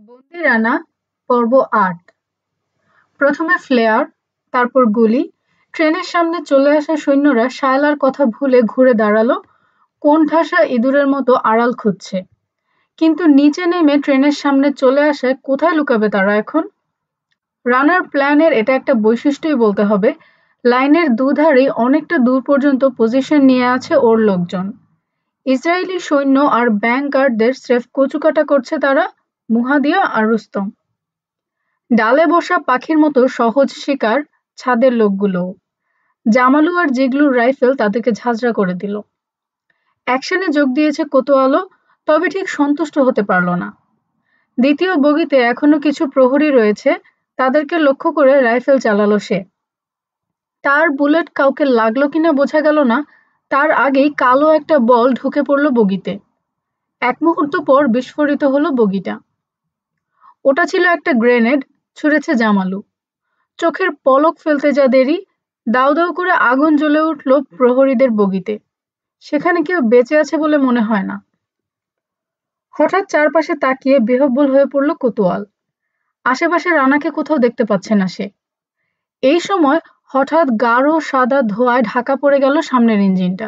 বন্দি রানা পর্ব ৮। প্রথমে ফ্লেয়ার, তারপর গুলি। ট্রেনের সামনে চলে আসা সৈন্যরা শায়লার কথা ভুলে ঘুরে দাঁড়ালো, কোণঠাসা ইঁদুরের মতো আড়াল খুঁজছে। কিন্তু নিচে নেমে ট্রেনের সামনে চলে আসায় কোথায় লুকাবে তারা এখন? রানার প্ল্যানের এটা একটা বৈশিষ্ট্যই বলতে হবে। লাইনের দুধারেই অনেকটা দূর পর্যন্ত পজিশন নিয়ে আছে ওর লোকজন। ইসরায়েলি সৈন্য আর ব্যাংক গার্ডদের স্রেফ কচুকাটা করছে তারা, মুহাদিয়া আর রুস্তম। ডালে বসা পাখির মতো সহজ শিকার ছাদের লোকগুলোও। জামালু আর জিগলুর রাইফেল তাদেরকে ঝাঁঝরা করে দিল। অ্যাকশনে যোগ দিয়েছে কোতোয়ালো, তবে ঠিক সন্তুষ্ট হতে পারল না। দ্বিতীয় বগিতে এখনো কিছু প্রহরী রয়েছে, তাদেরকে লক্ষ্য করে রাইফেল চালালো সে। তার বুলেট কাউকে লাগলো কিনা বোঝা গেল না, তার আগেই কালো একটা বল ঢুকে পড়ল বগিতে। এক মুহূর্ত পর বিস্ফোরিত হলো বগিটা। ওটা ছিল একটা গ্রেনেড, ছুঁড়েছে জামালু। চোখের পলক ফেলতে যা দেরি, দাউ দাউ করে আগুন জ্বলে উঠল প্রহরীদের বগিতে। সেখানে কেউ বেঁচে আছে বলে মনে হয় না। হঠাৎ চারপাশে তাকিয়ে বিহ্বল হয়ে পড়ল কোতোয়াল। আশেপাশে রানাকে কোথাও দেখতে পাচ্ছে না সে। এই সময় হঠাৎ গাঢ় সাদা ধোঁয়ায় ঢাকা পড়ে গেল সামনের ইঞ্জিনটা।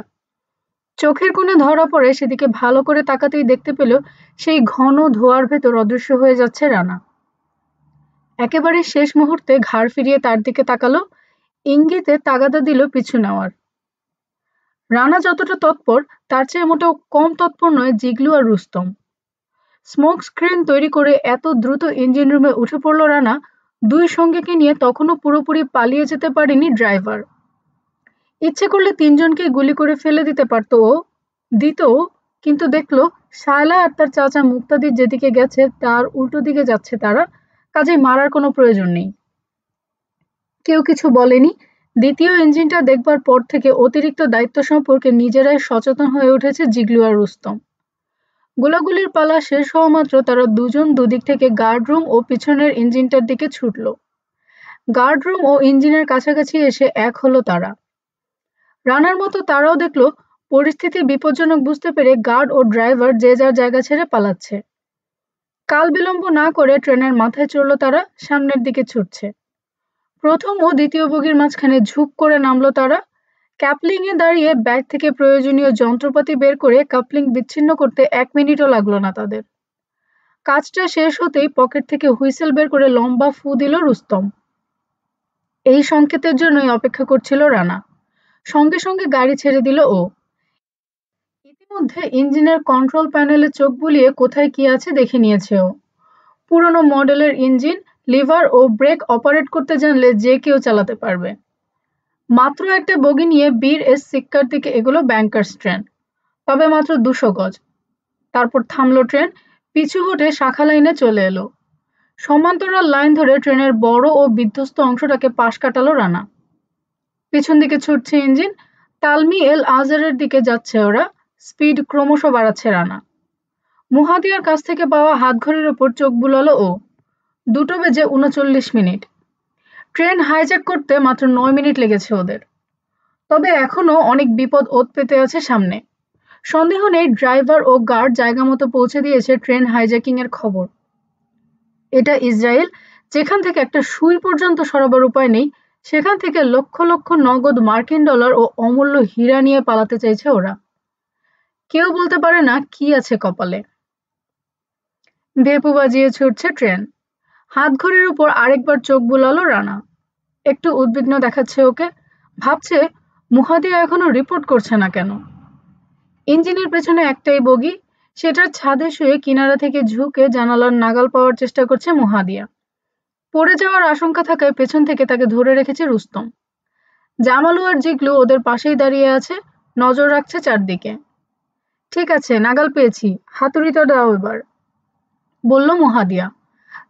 চোখের কোণে ধরা পড়ে সেদিকে ভালো করে তাকাতেই দেখতে পেল সেই ঘন ধোঁয়ার ভেতর অদৃশ্য হয়ে যাচ্ছে রানা। একেবারে শেষ মুহূর্তে ঘাড় ফিরিয়ে তার দিকে তাকালো, ইঙ্গিতে তাগাদা দিল পিছু নেওয়ার। রানা যতটা তৎপর, তার চেয়ে মোটেও কম তৎপর নয় জিগলু আর রুস্তম। স্মোক স্ক্রিন তৈরি করে এত দ্রুত ইঞ্জিন রুমে উঠে পড়ল রানা, দুই সঙ্গীকে নিয়ে তখনও পুরোপুরি পালিয়ে যেতে পারেনি ড্রাইভার। ইচ্ছে করলে তিনজনকে গুলি করে ফেলে দিতে পারত ও, দিতও, কিন্তু দেখলো শায়লা আর তার চাচা মুক্তাদির যেদিকে গেছে তার উল্টো দিকে যাচ্ছে তারা, কাজেই মারার কোনো প্রয়োজন নেই। কেউ কিছু বলেনি। দ্বিতীয় ইঞ্জিনটা দেখবার পর থেকে অতিরিক্ত দায়িত্ব সম্পর্কে নিজেরাই সচেতন হয়ে উঠেছে জিগলু আর রুস্তম। গোলাগুলির পালা শেষ হওয়া মাত্র তারা দুজন দুদিক থেকে গার্ড রুম ও পিছনের ইঞ্জিনটার দিকে ছুটল। গার্ড রুম ও ইঞ্জিনের কাছাকাছি এসে এক হলো তারা। রানার মতো তারাও দেখলো পরিস্থিতি বিপজ্জনক বুঝতে পেরে গার্ড ও ড্রাইভার যে যার জায়গা ছেড়ে পালাচ্ছে। কাল বিলম্ব না করে ট্রেনের মাথায় চড়ল তারা, সামনের দিকে ছুটছে। প্রথম ও দ্বিতীয় বগির মাঝখানে ঝুপ করে নামলো তারা। ক্যাপলিংয়ে দাঁড়িয়ে ব্যাগ থেকে প্রয়োজনীয় যন্ত্রপাতি বের করে কাপলিং বিচ্ছিন্ন করতে 1 মিনিটও লাগলো না তাদের। কাজটা শেষ হতেই পকেট থেকে হুইসেল বের করে লম্বা ফু দিল রুস্তম। এই সংকেতের জন্যই অপেক্ষা করছিল রানা। সঙ্গে সঙ্গে গাড়ি ছেড়ে দিল ও। ইতিমধ্যে ইঞ্জিনের কন্ট্রোল প্যানেলে চোখ বুলিয়ে কোথায় কি আছে দেখে নিয়েছে ও। পুরনো মডেলের ইঞ্জিন, লিভার ও ব্রেক অপারেট করতে জানলে যে কেউ চালাতে পারবে। মাত্র একটা বগি নিয়ে বীর এস সিক্কার দিকে এগুলো ব্যাংকার্স ট্রেন, তবে মাত্র 200 গজ। তারপর থামলো ট্রেন, পিছু হটে শাখা লাইনে চলে এলো। সমান্তরাল লাইন ধরে ট্রেনের বড় ও বিধ্বস্ত অংশটাকে পাশ কাটালো রানা। পিছন দিকে ছুটছে ইঞ্জিন, তালমি এল আজহারের দিকে যাচ্ছে ওরা, স্পিড ক্রমশ বাড়াচ্ছে রানা। মুহাদিয়ার কাছ থেকে পাওয়া হাতঘড়ির ওপর চোখ বুলালো ও। 2:39। ট্রেন হাইজ্যাক করতে মাত্র 9 মিনিট লেগেছে ওদের। তবে এখনো অনেক বিপদ ওত পেতে আছে সামনে। সন্দেহ নেই ড্রাইভার ও গার্ড জায়গা মতো পৌঁছে দিয়েছে ট্রেন হাইজ্যাকিং এর খবর। এটা ইসরায়েল, যেখান থেকে একটা সুই পর্যন্ত সরাবার উপায় নেই, সেখান থেকে লক্ষ লক্ষ নগদ মার্কিন ডলার ও অমূল্য হীরা নিয়ে পালাতে চাইছে ওরা। কেউ বলতে পারে না কি আছে কপালে। ভেপু বাজিয়ে ছুটছে ট্রেন। হাতঘড়ির উপর আরেকবার চোখ বুলালো রানা। একটু উদ্বিগ্ন দেখাচ্ছে ওকে, ভাবছে মুহাদিয়া এখনো রিপোর্ট করছে না কেন। ইঞ্জিনের পেছনে একটাই বগি, সেটার ছাদে শুয়ে কিনারা থেকে ঝুঁকে জানালার নাগাল পাওয়ার চেষ্টা করছে মুহাদিয়া। পড়ে যাওয়ার আশঙ্কা থাকায় পেছন থেকে তাকে ধরে রেখেছে রুস্তম। জামালু আর জিগলু ওদের পাশেই দাঁড়িয়ে আছে, নজর রাখছে চারদিকে। ঠিক আছে, নাগাল পেয়েছি, হাতুড়িটা দাও এবার, বলল মুহাদিয়া।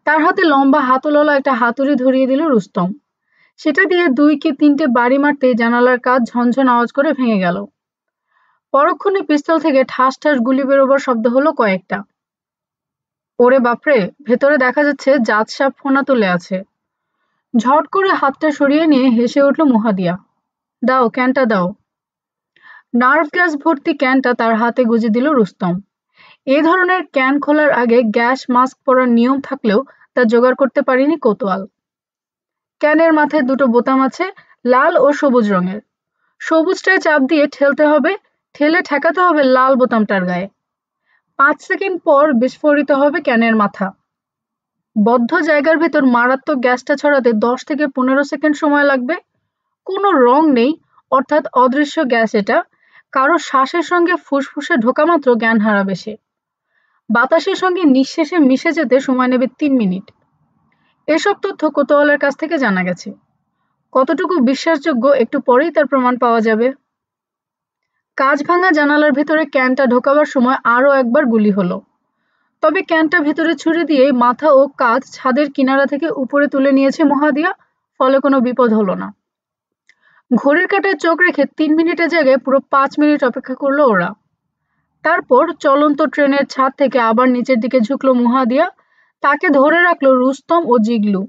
তার হাতে লম্বা হাতলওয়ালা একটা হাতুড়ি ধরিয়ে দিল রুস্তম। সেটা দিয়ে 2 কি 3টে বাড়ি মারতেই জানালার কাঁচ ঝনঝন আওয়াজ করে ভেঙে গেল। পরক্ষণে পিস্তল থেকে ঠাস ঠাস গুলি বেরোবার শব্দ হলো কয়েকটা। ওরে বাপরে, ভেতরে দেখা যাচ্ছে জাত সাপ ফোনা তুলে আছে। ঝট করে হাতটা সরিয়ে নিয়ে হেসে উঠল মুহাদিয়া। দাও, ক্যানটা দাও। নার্ভ গ্যাস ভর্তি ক্যানটা তার হাতে গুজে দিল রুস্তম। এই ধরনের ক্যান খোলার আগে গ্যাস মাস্ক পরার নিয়ম থাকলেও তা জোগাড় করতে পারেনি কোতোয়াল। ক্যানের মাথায় দুটো বোতাম আছে, লাল ও সবুজ রঙের। সবুজটায় চাপ দিয়ে ঠেলতে হবে, ঠেলে ঠেকাতে হবে লাল বোতামটার গায়ে। 5 সেকেন্ড পর বিস্ফোরিত হবে ক্যানের মাথা। বদ্ধ জায়গার ভেতর মারাত্মক গ্যাসটা ছড়াতে 10 থেকে 15 সেকেন্ড সময় লাগবে। কোনো রং নেই, অর্থাৎ অদৃশ্য গ্যাস এটা। কারো শ্বাসের সঙ্গে ফুসফুসে ঢোকা মাত্র জ্ঞান হারাবে সে। বাতাসের সঙ্গে নিঃশেষে মিশে যেতে সময় নেবে 3 মিনিট। এসব তথ্য কোতোয়ালের কাছ থেকে জানা গেছে। কতটুকু বিশ্বাসযোগ্য একটু পরেই তার প্রমাণ পাওয়া যাবে। কাঁচ ভাঙা জানালার ভেতরে ক্যানটা ঢোকাবার সময় আরও একবার গুলি হলো। তবে ক্যানটা ভেতরে ছুড়ে দিয়ে মাথা ও কাঁধ ছাদের কিনারা থেকে উপরে তুলে নিয়েছে মুহাদিয়া, ফলে কোনো বিপদ হলো না। ঘড়ির কাঁটায় চোখ রেখে 3 মিনিটের জায়গায় পুরো 5 মিনিট অপেক্ষা করলো ওরা। তারপর চলন্ত ট্রেনের ছাদ থেকে আবার নিচের দিকে ঝুঁকলো মুহাদিয়া, তাকে ধরে রাখলো রুস্তম ও জিগলু।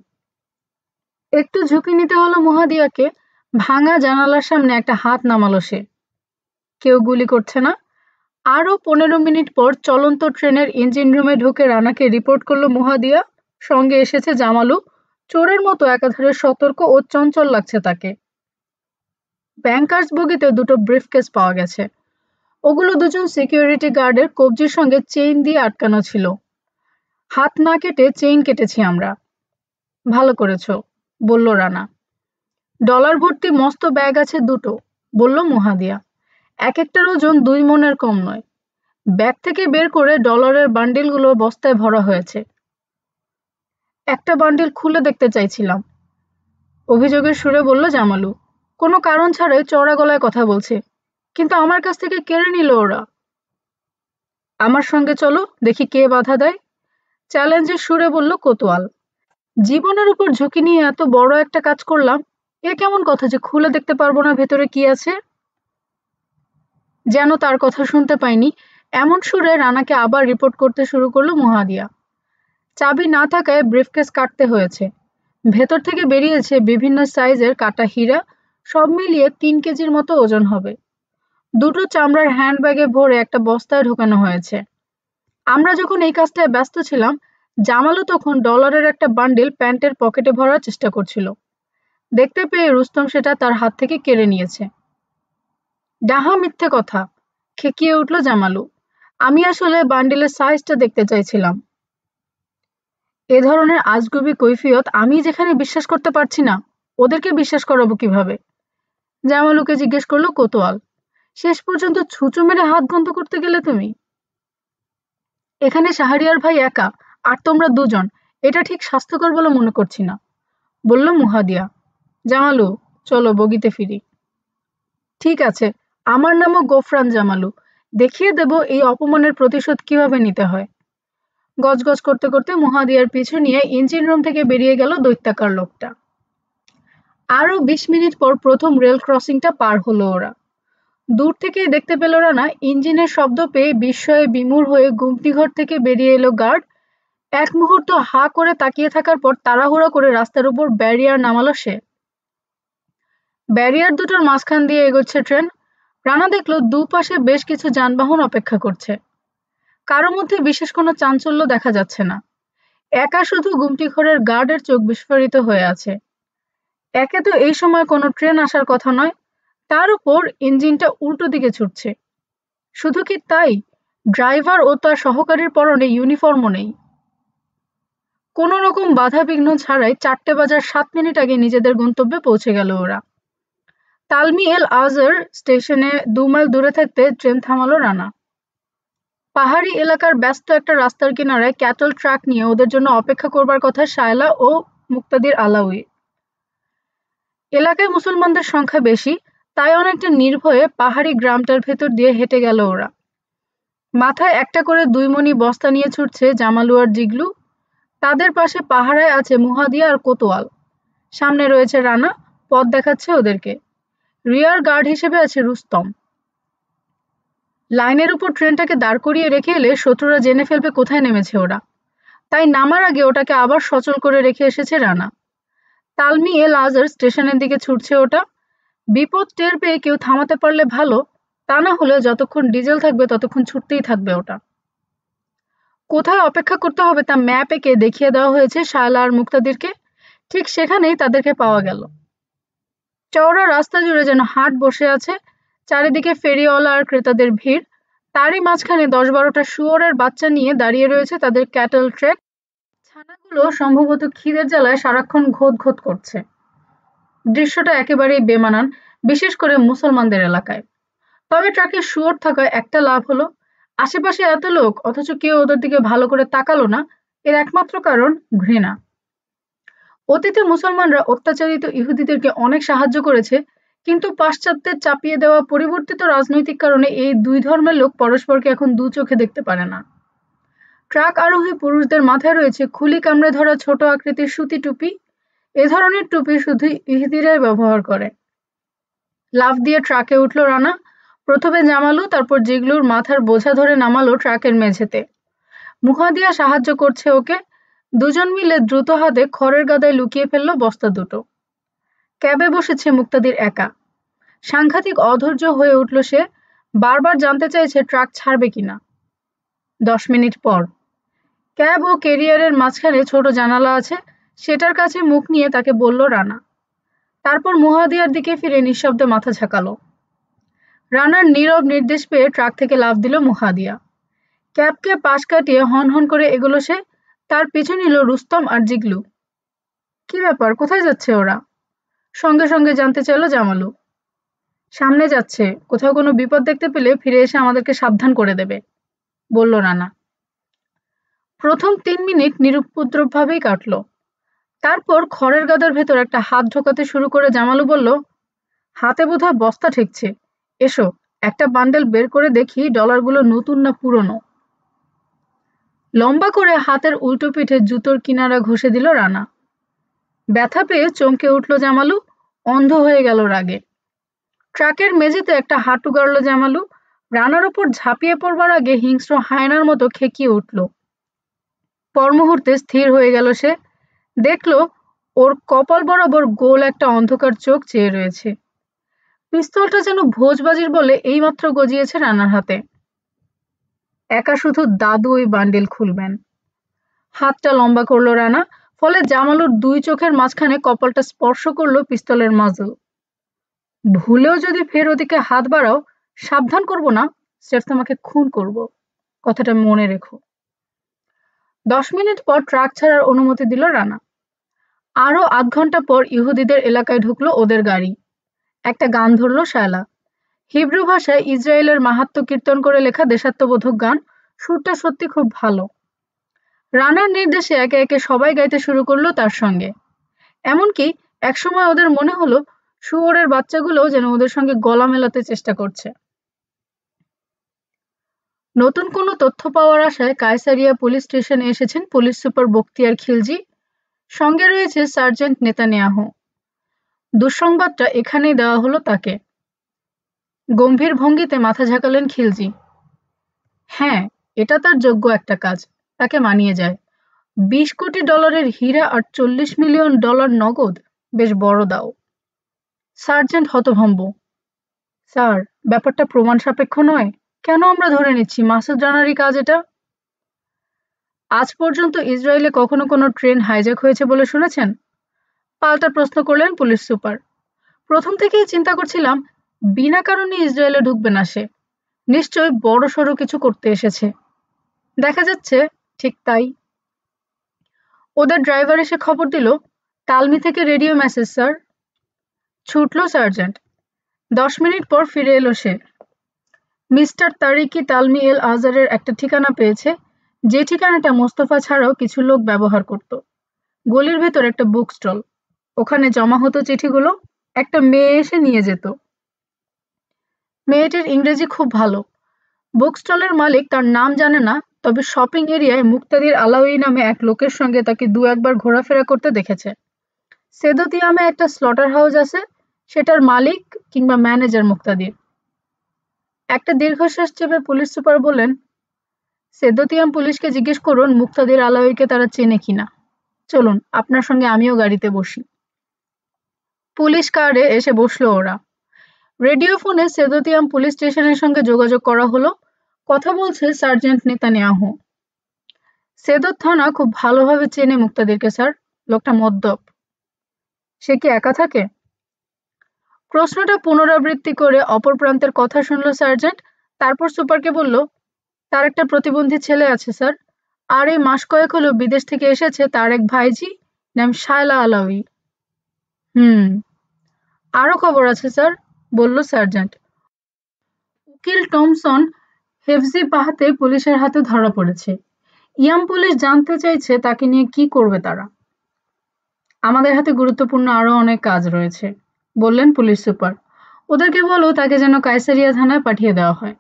একটু ঝুঁকি নিতে হলো মুহাদিয়াকে। ভাঙা জানালার সামনে একটা হাত নামালো সে। কেউ গুলি করছে না। আরও 15 মিনিট পর চলন্ত ট্রেনের ইঞ্জিন রুমে ঢুকে রানাকে রিপোর্ট করলো মুহাদিয়া। সঙ্গে এসেছে জামালু। চোরের মতো একাধারে সতর্ক ও চঞ্চল লাগছে তাকে। ব্যাংকার্স বগিতে দুটো ব্রিফকেস পাওয়া গেছে। ওগুলো দুজন সিকিউরিটি গার্ডের কবজির সঙ্গে চেইন দিয়ে আটকানো ছিল। হাত না কেটে চেইন কেটেছি আমরা। ভালো করেছো, বলল রানা। ডলার ভর্তি মস্ত ব্যাগ আছে দুটো, বলল মুহাদিয়া। এক একটার ওজন 2 মণের কম নয়। ব্যাগ থেকে বের করে ডলারের বান্ডিলগুলো বস্তায় ভরা হয়েছে। একটা বান্ডিল খুলে দেখতে চাইছিলাম, অভিযোগের সুরে বলল জামালু। কোনো কারণ ছাড়াই চড়া গলায় কথা বলছে, কিন্তু আমার কাছ থেকে কেড়ে নিল ওরা। আমার সঙ্গে চলো, দেখি কে বাধা দেয়, চ্যালেঞ্জের সুরে বলল কোতোয়াল। জীবনের উপর ঝুঁকি নিয়ে এত বড় একটা কাজ করলাম, এ কেমন কথা যে খুলে দেখতে পারবো না ভেতরে কি আছে। যেন তার কথা শুনতে পাইনি এমন সুরে রানাকে আবার রিপোর্ট করতে শুরু করলো মুহাদিয়া। চাবি না থাকায় ব্রিফকেস কাটতে হয়েছে। ভেতর থেকে বেরিয়েছে বিভিন্ন সাইজের কাটা হীরা, সব মিলিয়ে 3 কেজির মতো ওজন হবে। দুটো চামড়ার হ্যান্ডব্যাগে ভরে একটা বস্তায় ঢোকানো হয়েছে। আমরা যখন এই কাজটায় ব্যস্ত ছিলাম, জামালও তখন ডলারের একটা বান্ডিল প্যান্টের পকেটে ভরার চেষ্টা করছিল। দেখতে পেয়ে রুস্তম সেটা তার হাত থেকে কেড়ে নিয়েছে। ডাহা মিথ্যে কথা, খেকিয়ে উঠল জামালু। আমি আসলে বান্ডিলের সাইজটা দেখতে চাইছিলাম। এ ধরনের আজগুবি কৈফিয়ত আমি যেখানে বিশ্বাস করতে পারছি না, ওদেরকে বিশ্বাস করাবো কিভাবে? জামালুকে জিজ্ঞেস করলো কোতোয়াল। শেষ পর্যন্ত ছুঁচো মেরে হাত বন্ধ করতে গেলে তুমি? এখানে শাহরিয়ার ভাই একা, আর তোমরা দুজন, এটা ঠিক স্বাস্থ্যকর বলে মনে করছি না, বলল মুহাদিয়া। জামালু, চলো বগিতে ফিরি। ঠিক আছে, আমার নামও গোফরান জামালু, দেখিয়ে দেব এই অপমানের প্রতিশোধ কিভাবে নিতে হয়। গজগজ করতে করতে মুহাদিয়ার পিছু নিয়ে ইঞ্জিন রুম থেকে বেরিয়ে গেল দৈত্যাকার লোকটা। আরো 20 মিনিট পর প্রথম রেল ক্রসিংটা পার হলো ওরা। দূর থেকেই দেখতে পেল রানা, ইঞ্জিনের শব্দ পেয়ে বিস্ময়ে বিমূঢ় হয়ে গুমটিঘর থেকে বেরিয়ে এলো গার্ড। এক মুহূর্ত হা করে তাকিয়ে থাকার পর তাড়াহুড়ো করে রাস্তার উপর ব্যারিয়ার নামালো সে। ব্যারিয়ার দুটোর মাঝখান দিয়ে এগোচ্ছে ট্রেন। রানা দেখলো দুপাশে বেশ কিছু যানবাহন অপেক্ষা করছে। কারো মধ্যে বিশেষ কোনো চাঞ্চল্য দেখা যাচ্ছে না। একা শুধু গুমটিঘরের গার্ডের চোখ বিস্ফারিত হয়ে আছে। একে তো এই সময় কোনো ট্রেন আসার কথা নয়, তার উপর ইঞ্জিনটা উল্টো দিকে ছুটছে। শুধু কি তাই, ড্রাইভার ও তার সহকারীর পরনে ইউনিফর্মও নেই। কোনো রকম বাধা বিঘ্ন ছাড়াই 4টে বাজার 7 মিনিট আগে নিজেদের গন্তব্যে পৌঁছে গেল ওরা। তালমি এল আজর স্টেশনে 2 মাইল দূরে থাকতে ট্রেন থামালো রানা। পাহাড়ি এলাকার ব্যস্ত একটা রাস্তার কিনারায় ক্যাটল ট্রাক নিয়ে ওদের জন্য অপেক্ষা করবার কথা শায়লা ও মুক্তাদির আলাউই। এলাকায় মুসলমানদের সংখ্যা বেশি, তাই অনেকটা নির্ভয়ে পাহাড়ি গ্রামটার ভেতর দিয়ে হেঁটে গেল ওরা। মাথায় একটা করে 2 মণি বস্তা নিয়ে ছুটছে জামালু আর জিগলু। তাদের পাশে পাহারায় আছে মুহাদিয়া আর কোতোয়াল। সামনে রয়েছে রানা, পথ দেখাচ্ছে ওদেরকে। রিয়ার গার্ড হিসেবে আছে রুস্তম। লাইনের উপর ট্রেনটাকে দাঁড় করিয়ে রেখে এলে শত্রুরা জেনে ফেলবে কোথায় নেমেছে ওরা, তাই নামার আগে ওটাকে আবার সচল করে রেখে এসেছে রানা। তালমি এল আজর স্টেশনের দিকে ছুটছে ওটা। বিপদ টের পেয়ে কেউ থামাতে পারলে ভালো, তা না হলে যতক্ষণ ডিজেল থাকবে ততক্ষণ ছুটতেই থাকবে ওটা। কোথায় অপেক্ষা করতে হবে তা ম্যাপ এঁকে দেখিয়ে দেওয়া হয়েছে শায়লা আর মুক্তাদিরকে। ঠিক সেখানেই তাদেরকে পাওয়া গেল। চওড়া রাস্তা জুড়ে যেন হাট বসে আছে, চারিদিকে ফেরিওয়ালা আর ক্রেতাদের ভিড়। তারই মাঝখানে ১০-১২টা শুয়োরের বাচ্চা নিয়ে দাঁড়িয়ে রয়েছে তাদের ক্যাটল ট্রেক। ছানাগুলো সম্ভবত খিদের জ্বালায় সারাক্ষণ ঘোত ঘোত করছে। দৃশ্যটা একেবারেই বেমানান, বিশেষ করে মুসলমানদের এলাকায়। তবে ট্রাকে শুয়োর থাকায় একটা লাভ হলো, আশেপাশে এত লোক অথচ কেউ ওদের দিকে ভালো করে তাকালো না। এর একমাত্র কারণ ঘৃণা। অতীতে মুসলমানরা অত্যাচারিত ইহুদিদেরকে অনেক সাহায্য করেছে, কিন্তু পাশ্চাত্যের চাপিয়ে দেওয়া পরিবর্তিত রাজনৈতিক কারণে এই দুই ধর্মের লোক পরস্পরকে এখন দু চোখে দেখতে পারে না। ট্রাক আরোহী পুরুষদের মাথায় রয়েছে খুলি কামড়ে ধরা ছোট আকৃতির সুতি টুপি। এ ধরনের টুপি শুধু ইহুদিরাই ব্যবহার করে। লাফ দিয়ে ট্রাকে উঠল রানা। প্রথমে জামালু, তারপর জিগলুর মাথার বোঝা ধরে নামালো ট্রাকের মেঝেতে। মুহাদিয়া সাহায্য করছে ওকে। দুজন মিলে দ্রুত হাতে খড়ের গাদায় লুকিয়ে ফেলল বস্তা দুটো। ক্যাবে বসেছে মুক্তাদির একা। সাংঘাতিক অধৈর্য হয়ে উঠল সে, বারবার জানতে চাইছে ট্রাক ছাড়বে কিনা। 10 মিনিট পর ক্যাব ও ক্যারিয়ারের মাঝখানে ছোট জানালা আছে, সেটার কাছে মুখ নিয়ে তাকে বলল রানা। তারপর মুহাদিয়ার দিকে ফিরে নিঃশব্দে মাথা ঝাঁকালো। রানার নীরব নির্দেশ পেয়ে ট্রাক থেকে লাফ দিল মুহাদিয়া। ক্যাবকে পাশ কাটিয়ে হন হন করে এগোলো সে। তার পিছু নিল রুস্তম আর জিগলু। কি ব্যাপার, কোথায় যাচ্ছে ওরা? সঙ্গে সঙ্গে জানতে চাইল জামালু। সামনে যাচ্ছে, কোথাও কোনো বিপদ দেখতে পেলে ফিরে এসে আমাদেরকে সাবধান করে দেবে, বলল রানা। প্রথম ৩ মিনিট নিরুপদ্রবভাবেই কাটল। তারপর খড়ের গাদার ভেতর একটা হাত ঢোকাতে শুরু করে জামালু বলল, হাতে বোধহয় বস্তা ঠেকছে, এসো একটা বান্ডেল বের করে দেখি ডলারগুলো নতুন না পুরনো। লম্বা করে হাতের উল্টো পিঠে জুতোর কিনারা ঘষে দিল রানা। ব্যথা পেয়ে চমকে উঠল জামালু, অন্ধ হয়ে গেল রাগে। ট্রাকের মেঝেতে একটা হাঁটু গাড়ল জামালু। রানার ওপর ঝাঁপিয়ে পড়বার আগে হিংস্র হায়নার মতো খেকিয়ে উঠল। পর মুহূর্তে স্থির হয়ে গেল সে। দেখল ওর কপাল বরাবর গোল একটা অন্ধকার চোখ চেয়ে রয়েছে। পিস্তলটা যেন ভোজবাজির বলে এইমাত্র গজিয়েছে রানার হাতে। একা শুধু দাদু ওই বান্ডিল খুলবেন। হাতটা লম্বা করল রানা, ফলে জামালুর 2 চোখের মাঝখানে কপালটা স্পর্শ করল পিস্তলের মাজল। ভুলেও যদি ফের ওদিকে হাত বাড়াও, সাবধান করব না, স্রেফ তোমাকে খুন করব, কথাটা মনে রেখো। 10 মিনিট পর ট্রাক ছাড়ার অনুমতি দিল রানা। আরো আধ ঘন্টা পর ইহুদিদের এলাকায় ঢুকলো ওদের গাড়ি। একটা গান ধরলো শায়লা। হিব্রু ভাষায় ইসরায়েলের মাহাত্ম্য কীর্তন করে লেখা দেশাত্মবোধক গান। সুরটা সত্যি খুব ভালো। রানার নির্দেশে একে একে সবাই গাইতে শুরু করলো তার সঙ্গে। এমনকি একসময় ওদের মনে হলো শুয়োরের বাচ্চাগুলোও যেন ওদের সঙ্গে গলা মেলাতে চেষ্টা করছে। নতুন কোনো তথ্য পাওয়ার আশায় কায়সারিয়া পুলিশ স্টেশনে এসেছেন পুলিশ সুপার বখতিয়ার খিলজি। সঙ্গে রয়েছে সার্জেন্ট নেতানিয়াহু। দুঃসংবাদটা এখানেই দেওয়া হলো তাকে। গম্ভীর ভঙ্গিতে মাথা ঝাঁকালেন খিলজি। হ্যাঁ, এটা তার যোগ্য একটা কাজ, তাকে মানিয়ে যায়। 20 কোটি ডলারের হীরা আর 40 মিলিয়ন ডলার নগদ, বেশ বড় দাও। সার্জেন্ট হতভম্ব। স্যার, ব্যাপারটা প্রমাণ সাপেক্ষ নয়। কেন আমরা ধরে নিচ্ছি মাসুদ রানারই কাজ এটা? আজ পর্যন্ত ইসরায়েলে কখনো কোনো ট্রেন হাইজ্যাক হয়েছে বলে শুনেছেন? পাল্টা প্রশ্ন করলেন পুলিশ সুপার। প্রথম থেকেই চিন্তা করছিলাম বিনা কারণে ইসরায়েলে ঢুকবে না সে, নিশ্চয়ই বড়সড় কিছু করতে এসেছে। দেখা যাচ্ছে ঠিক তাই। ওদের ড্রাইভার এসে খবর দিল, তালমি থেকে রেডিও মেসেজ স্যার। ছুটল সার্জেন্ট। 10 মিনিট পর ফিরে এলো সে। মিস্টার তারিকি তালমি এল আজহারের একটা ঠিকানা পেয়েছে, যে ঠিকানাটা মোস্তফা ছাড়াও কিছু লোক ব্যবহার করত। গলির ভেতর একটা বুক স্টল, ওখানে জমা হতো চিঠিগুলো। একটা মেয়ে এসে নিয়ে যেত। মেয়েটির ইংরেজি খুব ভালো। বুক স্টলের মালিক তার নাম জানে না, তবে শপিং এরিয়ায় মুক্তাদির আলাউই নামে এক লোকের সঙ্গে তাকে 2-1 বার ঘোরাফেরা করতে দেখেছে। সেদতিয়ামে একটা স্লটার হাউস আছে, সেটার মালিক কিংবা ম্যানেজার মুক্তাদির। একটা দীর্ঘশ্বাস চেপে পুলিশ সুপার বললেন, সেদতিয়াম পুলিশকে জিজ্ঞেস করুন মুক্তাদির আলাউইকে তারা চেনে কিনা। চলুন, আপনার সঙ্গে আমিও গাড়িতে বসি। পুলিশ কারে এসে বসলো ওরা। রেডিও ফোনে সেদতিয়াম পুলিশ স্টেশনের সঙ্গে যোগাযোগ করা হলো। কথা বলছে সার্জেন্ট নেতানিয়াহু। সেদত থানা খুব ভালোভাবে চেনে মুক্তাদিরকে স্যার। লোকটা মদ্যপ। সে কি একা থাকে? প্রশ্নটা পুনরাবৃত্তি করে অপর প্রান্তের কথা শুনল সার্জেন্ট। তারপর সুপারকে বলল, তার একটা প্রতিবন্ধী ছেলে আছে স্যার, আর এই মাস কয়েক হলো বিদেশ থেকে এসেছে তার এক ভাইঝি, নাম শায়লা আলাউই। আরো খবর আছে স্যার, বলল সার্জেন্ট। উকিল টমসন হেফজি পাহাতে পুলিশের হাতে ধরা পড়েছে। ইয়াম পুলিশ জানতে চাইছে তাকে নিয়ে কি করবে তারা। আমাদের হাতে গুরুত্বপূর্ণ আরো অনেক কাজ রয়েছে, বললেন পুলিশ সুপার। ওদেরকে বলো তাকে যেন কায়সারিয়া থানায় পাঠিয়ে দেওয়া হয়।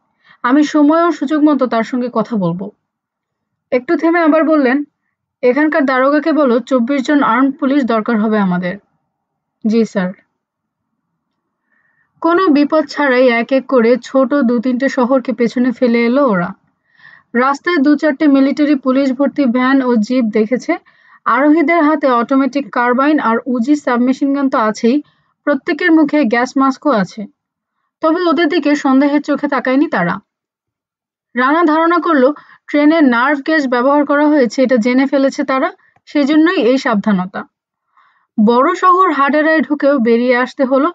আমি সময় ও সুযোগ মতো তার সঙ্গে কথা বলবো। একটু থেমে আবার বললেন, এখানকার দারোগাকে বলো 24 জন আর্মড পুলিশ দরকার হবে আমাদের। জি স্যার। কোনো বিপদ ছাড়াই এক এক করে ছোট 2-3টে শহরকে পেছনে ফেলে এলো ওরা। রাস্তায় 2-4টে মিলিটারি পুলিশ ভর্তি ভ্যান ও জিপ দেখেছে। আরোহীদের হাতে অটোমেটিক কার্বাইন আর উজি সাবমেশিন গান তো আছেই, প্রত্যেকের মুখে গ্যাস মাস্কও আছে। তবে ওদের দিকে সন্দেহের চোখে তাকায়নি তারা। রানা ধারণা করলো ট্রেনে নার্ভ গ্যাস ব্যবহার করা হয়েছে, এটা জেনে ফেলেছে তারা, সেজন্যই এই সাবধানতা। বড় শহর হাডেরায় ঢুকেও বেরিয়ে আসতে হলো,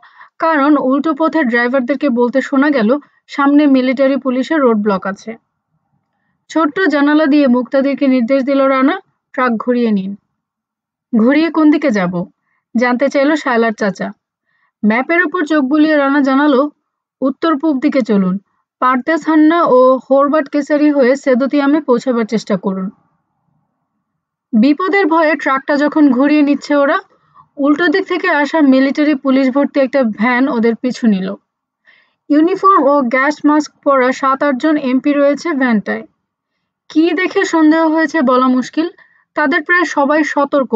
কারণ উল্টো পথের ড্রাইভারদেরকে বলতে শোনা গেল সামনে মিলিটারি পুলিশের রোড ব্লক আছে। ছোট্ট জানালা দিয়ে মুক্তাদিরকে নির্দেশ দিল রানা, ট্রাক ঘুরিয়ে নিন। ঘুরিয়ে কোন দিকে যাব? জানতে চাইল শায়লার চাচা। ম্যাপের উপর চোখ বুলিয়ে রানা জানালো, উত্তর পূব দিকে চলুন, পারদেস হান্না ও হোরবাট কেসারি হয়ে সেদতিয়ামে পৌঁছাবার চেষ্টা করুন। বিপদের ভয়ে ট্রাকটা যখন ঘুরিয়ে নিচ্ছে ওরা, উল্টো দিক থেকে আসা মিলিটারি পুলিশ ভর্তি একটা ভ্যান ওদের পিছু নিল। ইউনিফর্ম ও গ্যাস মাস্ক পরা 7-8 জন এমপি রয়েছে ভ্যানটায়। কি দেখে সন্দেহ হয়েছে বলা মুশকিল। তাদের প্রায় সবাই সতর্ক,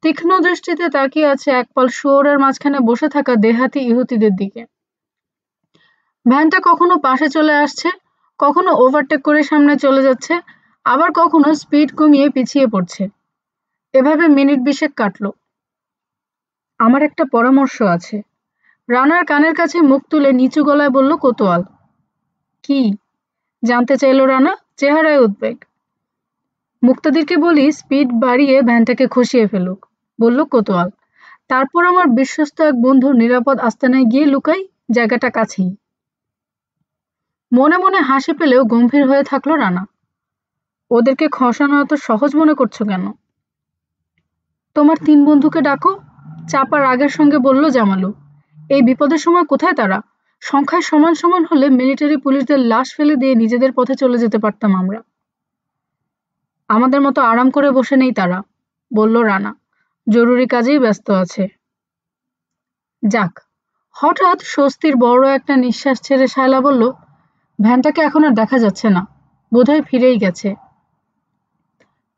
তীক্ষ্ণ দৃষ্টিতে তাকিয়ে আছে একপাল শুয়োরের মাঝখানে বসে থাকা দেহাতি ইহুতিদের দিকে। ভ্যানটা কখনো পাশে চলে আসছে, কখনো ওভারটেক করে সামনে চলে যাচ্ছে, আবার কখনো স্পিড কমিয়ে পিছিয়ে পড়ছে। এভাবে মিনিট 20 কাটলো। আমার একটা পরামর্শ আছে, রানার কানের কাছে মুখ তুলে নিচু গলায় বলল কোতোয়াল। কি? জানতে চাইল রানা, চেহারায় উদ্বেগ। মুক্তাদিরকে বলি স্পিড বাড়িয়ে ভ্যানটাকে খসিয়ে ফেলুক, বলল কোতোয়াল। তারপর আমার বিশ্বস্ত এক বন্ধুর নিরাপদ আস্তানায় গিয়ে লুকাই, জায়গাটা কাছেই। মনে মনে হাসি পেলেও গম্ভীর হয়ে থাকলো রানা। ওদেরকে খসানো এত সহজ মনে করছো কেন? তোমার 3 বন্ধুকে ডাকো, চাপার আগের সঙ্গে বলল জামালু। এই বিপদের সময় কোথায় তারা? সংখ্যায় সমান সমান হলে মিলিটারি পুলিশদের লাশ ফেলে দিয়ে নিজেদের পথে চলে যেতে পারতাম আমরা। আমাদের মতো আরাম করে বসে নেই তারা, বলল রানা। জরুরি কাজেই ব্যস্ত আছে। যাক। হঠাৎ স্বস্তির বড় একটা নিঃশ্বাস ছেড়ে শায়লা বলল, ভ্যানটাকে এখন আর দেখা যাচ্ছে না, বোধহয় ফিরেই গেছে।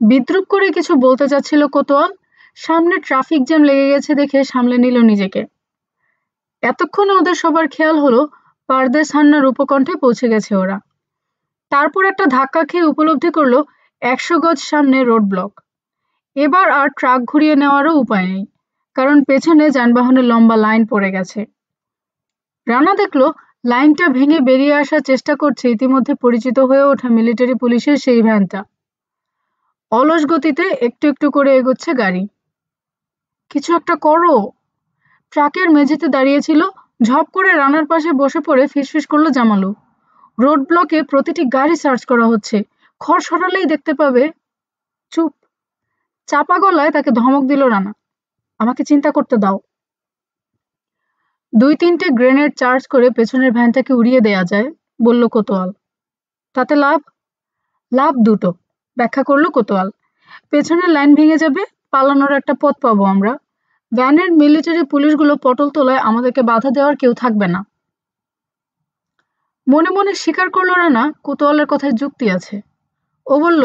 বিদ্রুপ করে কিছু বলতে চাচ্ছিল কোতোয়াল, সামনে ট্রাফিক জ্যাম লেগে গেছে দেখে সামলে নিল নিজেকে। এতক্ষণে ওদের সবার খেয়াল হলো পারদেস হান্নার উপকণ্ঠে পৌঁছে গেছে ওরা। তারপর একটা ধাক্কা খেয়ে উপলব্ধি করলো 100 গজ সামনে রোড ব্লক। এবার আর ট্রাক ঘুরিয়ে নেওয়ারও উপায় নেই, কারণ পেছনে যানবাহনের লম্বা লাইন পড়ে গেছে। রানা দেখলো লাইনটা ভেঙে বেরিয়ে আসার চেষ্টা করছে ইতিমধ্যে পরিচিত হয়ে ওঠা মিলিটারি পুলিশের সেই ভ্যানটা। অলস গতিতে একটু একটু করে এগোচ্ছে গাড়ি। কিছু একটা করো। ট্রাকের মেঝেতে দাঁড়িয়েছিল, ঝপ করে রানার পাশে বসে পড়ে ফিসফিস করলো জামালু। রোড ব্লকে প্রতিটি গাড়ি সার্চ করা হচ্ছে, খড় সরালেই দেখতে পাবে। চুপ। চাপা গলায় তাকে ধমক দিল রানা, আমাকে চিন্তা করতে দাও। 2-3টে গ্রেনেড চার্জ করে পেছনের ভ্যানটাকে উড়িয়ে দেয়া যায়, বলল কোতোয়াল। তাতে লাভ? লাভ দুটো, ব্যাখ্যা করলো কোতোয়াল। পেছনের লাইন ভেঙে যাবে, পালানোর একটা পথ পাবো আমরা। ভ্যানের মিলিটারি পুলিশগুলো পটল তোলায় আমাদেরকে বাধা দেওয়ার কেউ থাকবে না। মনে মনে স্বীকার করলো রানা কোতোয়ালের কথায় যুক্তি আছে। ও বলল,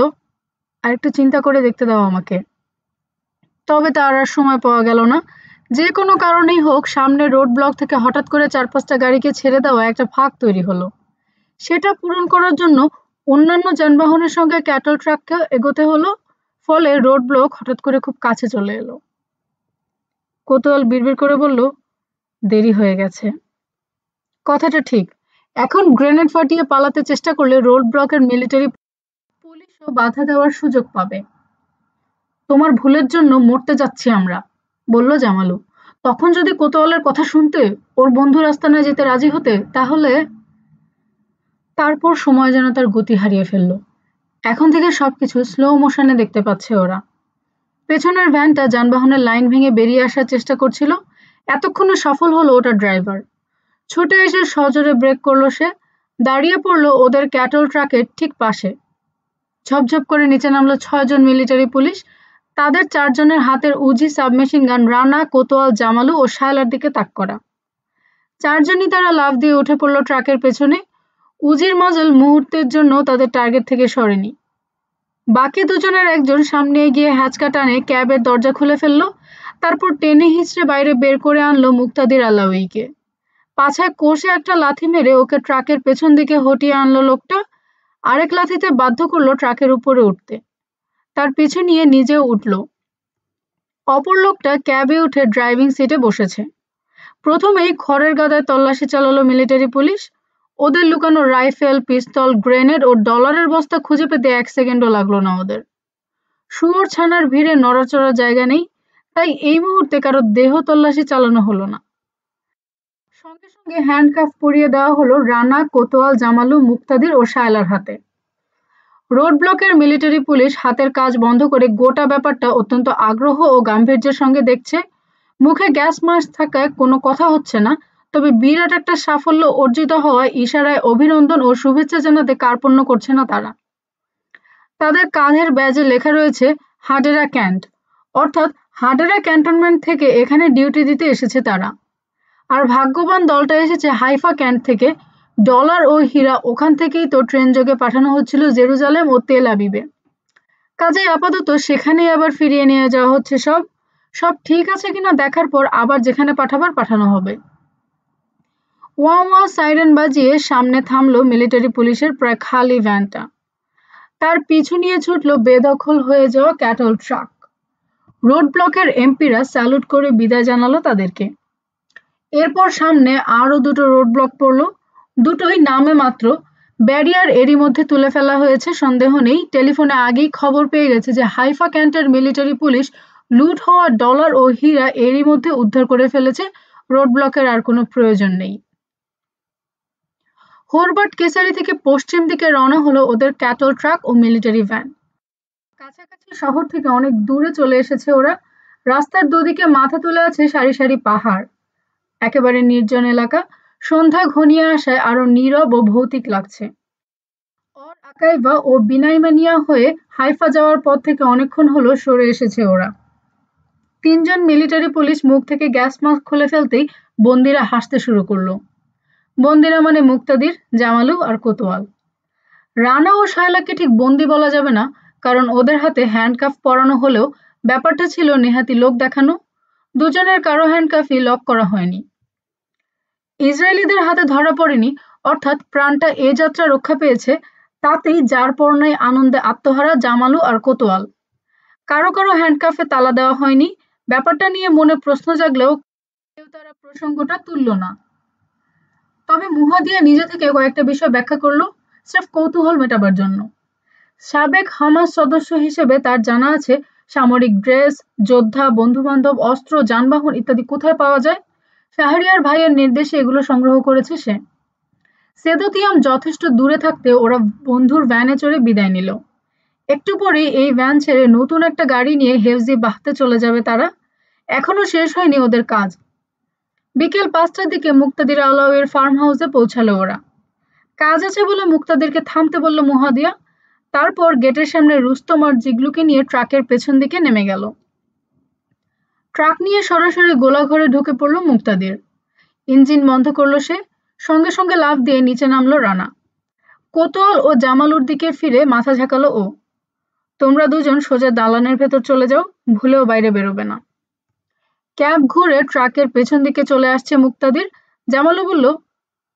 আর একটু চিন্তা করে দেখতে দাও আমাকে। তবে তার আর সময় পাওয়া গেল না। যে কোনো কারণেই হোক সামনে রোড ব্লক থেকে হঠাৎ করে 4-5টা গাড়িকে ছেড়ে দেওয়া একটা ফাঁক তৈরি হলো। সেটা পূরণ করার জন্য অন্যান্য যানবাহনের সঙ্গে ক্যাটল ট্রাককে এগোতে হলো, ফলে রোড ব্লক হঠাৎ করে খুব কাছে চলে এলো। কোতোয়াল বিড়বিড় করে বলল, দেরি হয়ে গেছে। কথাটা ঠিক। এখন গ্রেনেড ফাটিয়ে পালাতে চেষ্টা করলে রোড ব্লকের মিলিটারি পুলিশ বাধা দেওয়ার সুযোগ পাবে। তোমার ভুলের জন্য মরতে যাচ্ছি আমরা, বলল জামালু। তখন যদি কোতোয়ালের কথা শুনতে, ওর বন্ধুর আস্তানায় যেতে রাজি হতে, তাহলে। তারপর সময় যেন তার গতি হারিয়ে ফেলল। এখন থেকে সবকিছু স্লো মোশনে দেখতে পাচ্ছে ওরা। পেছনের ভ্যানটা যানবাহনের লাইন ভেঙে বেরিয়ে আসার চেষ্টা করছিল। এতক্ষণে সফল হলো ওটার ড্রাইভার। ছুটে এসে সজোরে ব্রেক করলো সে। দাঁড়িয়ে পড়লো ওদের ক্যাটল ট্রাকের ঠিক পাশে। ঝপঝপ করে নিচে নামলো ৬ জন মিলিটারি পুলিশ। তাদের ৪ জনের হাতের উজি সাবমেশিন গান রানা, কোতোয়াল, জামালু ও শায়লার দিকে তাক করা। ৪ জনই তারা লাফ দিয়ে উঠে পড়ল ট্রাকের পেছনে। উজির মজল মুহূর্তের জন্য তাদের টার্গেট থেকে সরেনি। বাকি দুজনের একজন সামনে এগিয়ে হ্যাচকা টানে ক্যাবের দরজা খুলে ফেলল। তারপর টেনে হিঁচড়ে বাইরে বের করে আনলো মুক্তাদির আলাউইকে। পাছায় কষে একটা লাথি মেরে ওকে ট্রাকের পেছন দিকে হটিয়ে আনলো লোকটা। আরেক লাথিতে বাধ্য করলো ট্রাকের উপরে উঠতে। তার পিছু নিয়ে নিজেও উঠল। অপর লোকটা ক্যাবে উঠে ড্রাইভিং সিটে বসেছে। প্রথমেই খড়ের গাদায় তল্লাশি চালালো মিলিটারি পুলিশ। ওদের লুকানো রাইফেল, পিস্তল, গ্রেনেড ও ডলারের বস্তা খুঁজে পেতে ১ সেকেন্ডও লাগলো না ওদের। শুয়োর ছানার ভিড়ে নড়াচড়ার জায়গা নেই, তাই এই মুহূর্তে কারো দেহ তল্লাশি চালানো হলো না। সঙ্গে সঙ্গে হ্যান্ডকাফ পরিয়ে দেওয়া হলো রানা, কোতোয়াল, জামালু, মুক্তাদির ও শায়লার হাতে। রোড ব্লকের মিলিটারি পুলিশ হাতের কাজ বন্ধ করে গোটা ব্যাপারটা অত্যন্ত আগ্রহ ও গাম্ভীর্যের সঙ্গে দেখছে। মুখে গ্যাস মাস্ক থাকায় কোনো কথা হচ্ছে না, তবে বিরাট একটা সাফল্য অর্জিত হওয়ায় ইশারায় অভিনন্দন ও শুভেচ্ছা জানাতে কার্পণ্য করছে না তারা। তাদের কাঁধের ব্যাজে লেখা রয়েছে হাডেরা ক্যান্ট, অর্থাৎ হাডেরা ক্যান্টনমেন্ট থেকে এখানে ডিউটি দিতে এসেছে তারা। আর ভাগ্যবান দলটা এসেছে হাইফা ক্যান্ট থেকে। ডলার ও হীরা ওখান থেকেই তো ট্রেন যোগে পাঠানো হচ্ছিল জেরুজালেম ও তেল আবিবে। কাজেই আপাতত সেখানেই আবার ফিরিয়ে নিয়ে যাওয়া হচ্ছে সব। সব ঠিক আছে কিনা দেখার পর আবার যেখানে পাঠাবার পাঠানো হবে। ওয়া ওয়া সাইরেন বাজিয়ে সামনে থামলো মিলিটারি পুলিশের প্রায় খালি ভ্যানটা। তার পিছু নিয়ে ছুটল বেদখল হয়ে যাওয়া ক্যাটল ট্রাক। রোড ব্লকের এমপিরা স্যালুট করে বিদায় জানালো তাদেরকে। এরপর সামনে আরো দুটো রোড ব্লক পড়লো। দুটোই নামে মাত্র। ব্যারিয়ার এরই মধ্যে তুলে ফেলা হয়েছে, সন্দেহ নেই। টেলিফোনে আগেই খবর পেয়ে গেছে যে হাইফা ক্যান্টের মিলিটারি পুলিশ লুট হওয়া ডলার ও হীরা এরই মধ্যে উদ্ধার করে ফেলেছে। রোড ব্লকের আর কোনো প্রয়োজন নেই। হোরবাট কেসারি থেকে পশ্চিম দিকে রওনা হলো ওদের ক্যাটল ট্রাক ও মিলিটারি ভ্যান। কাছাকাছি শহর থেকে অনেক দূরে চলে এসেছে ওরা। রাস্তার দুদিকে মাথা তুলে আছে সারি সারি পাহাড়। একেবারে নির্জন এলাকা। সন্ধ্যা ঘনিয়ে আসায় আরো নীরব ও ভৌতিক লাগছে। অর আকাইভা ও বিনাইমানিয়া হয়ে হাইফা যাওয়ার পথ থেকে অনেকক্ষণ হলো সরে এসেছে ওরা। ৩ জন মিলিটারি পুলিশ মুখ থেকে গ্যাস মাস্ক খুলে ফেলতেই বন্দিরা হাসতে শুরু করলো। বন্দিরা মানে মুক্তাদির, জামালু আর কোতোয়াল। রানা ও শায়লাকে ঠিক বন্দি বলা যাবে না, কারণ ওদের হাতে হ্যান্ডকাফ পরানো হলেও ব্যাপারটা ছিল নেহাতি লোক দেখানো। দুজনের কারো হ্যান্ডকাফই লক করা হয়নি। ইসরায়েলিদের হাতে ধরা পড়েনি, অর্থাৎ প্রাণটা এ যাত্রা রক্ষা পেয়েছে, তাতেই যার পর নাই আনন্দে আত্মহারা জামালু আর কোতোয়াল। কারো কারো হ্যান্ডকাফে তালা দেওয়া হয়নি। ব্যাপারটা নিয়ে মনে প্রশ্ন জাগলেও কেউ তারা প্রসঙ্গটা তুলল না। তবে মুহাদিয়া নিজে থেকে কয়েকটা বিষয় ব্যাখ্যা করলো, স্রেফ কৌতূহল মেটাবার জন্য। সাবেক হামাস সদস্য হিসেবে তার জানা আছে সামরিক ড্রেস, যোদ্ধা, বন্ধু-বান্ধব, অস্ত্র, যানবাহন ইত্যাদি কোথায় পাওয়া যায়। শাহরিয়ার ভাইয়ের নির্দেশে এগুলো সংগ্রহ করেছে সে। সেদতিয়াম যথেষ্ট দূরে থাকতে ওরা বন্ধুর ভ্যানে চড়ে বিদায় নিল। একটু পরেই এই ভ্যান ছেড়ে নতুন একটা গাড়ি নিয়ে হেফজি বাহতে চলে যাবে তারা। এখনো শেষ হয়নি ওদের কাজ। বিকেল ৫টার দিকে মুক্তাদির আলাউয়ের ফার্ম হাউসে পৌঁছালো ওরা। কাজ আছে বলে মুক্তাদিরকে থামতে বলল মুহাদিয়া। তারপর গেটের সামনে রুস্তম আর জিগলুকে নিয়ে ট্রাকের পেছন দিকে নেমে গেল। ট্রাক নিয়ে সরাসরি গোলাঘরে ঢুকে পড়ল মুক্তাদির। ইঞ্জিন বন্ধ করলো সে। সঙ্গে সঙ্গে লাফ দিয়ে নিচে নামলো রানা। কোতোয়াল ও জামালুর দিকে ফিরে মাথা ঝাঁকালো ও। তোমরা দুজন সোজা দালানের ভেতর চলে যাও, ভুলেও বাইরে বেরোবে না। ক্যাব ঘুরে ট্রাকের পেছন দিকে চলে আসছে মুক্তাদির। জামালু বলল,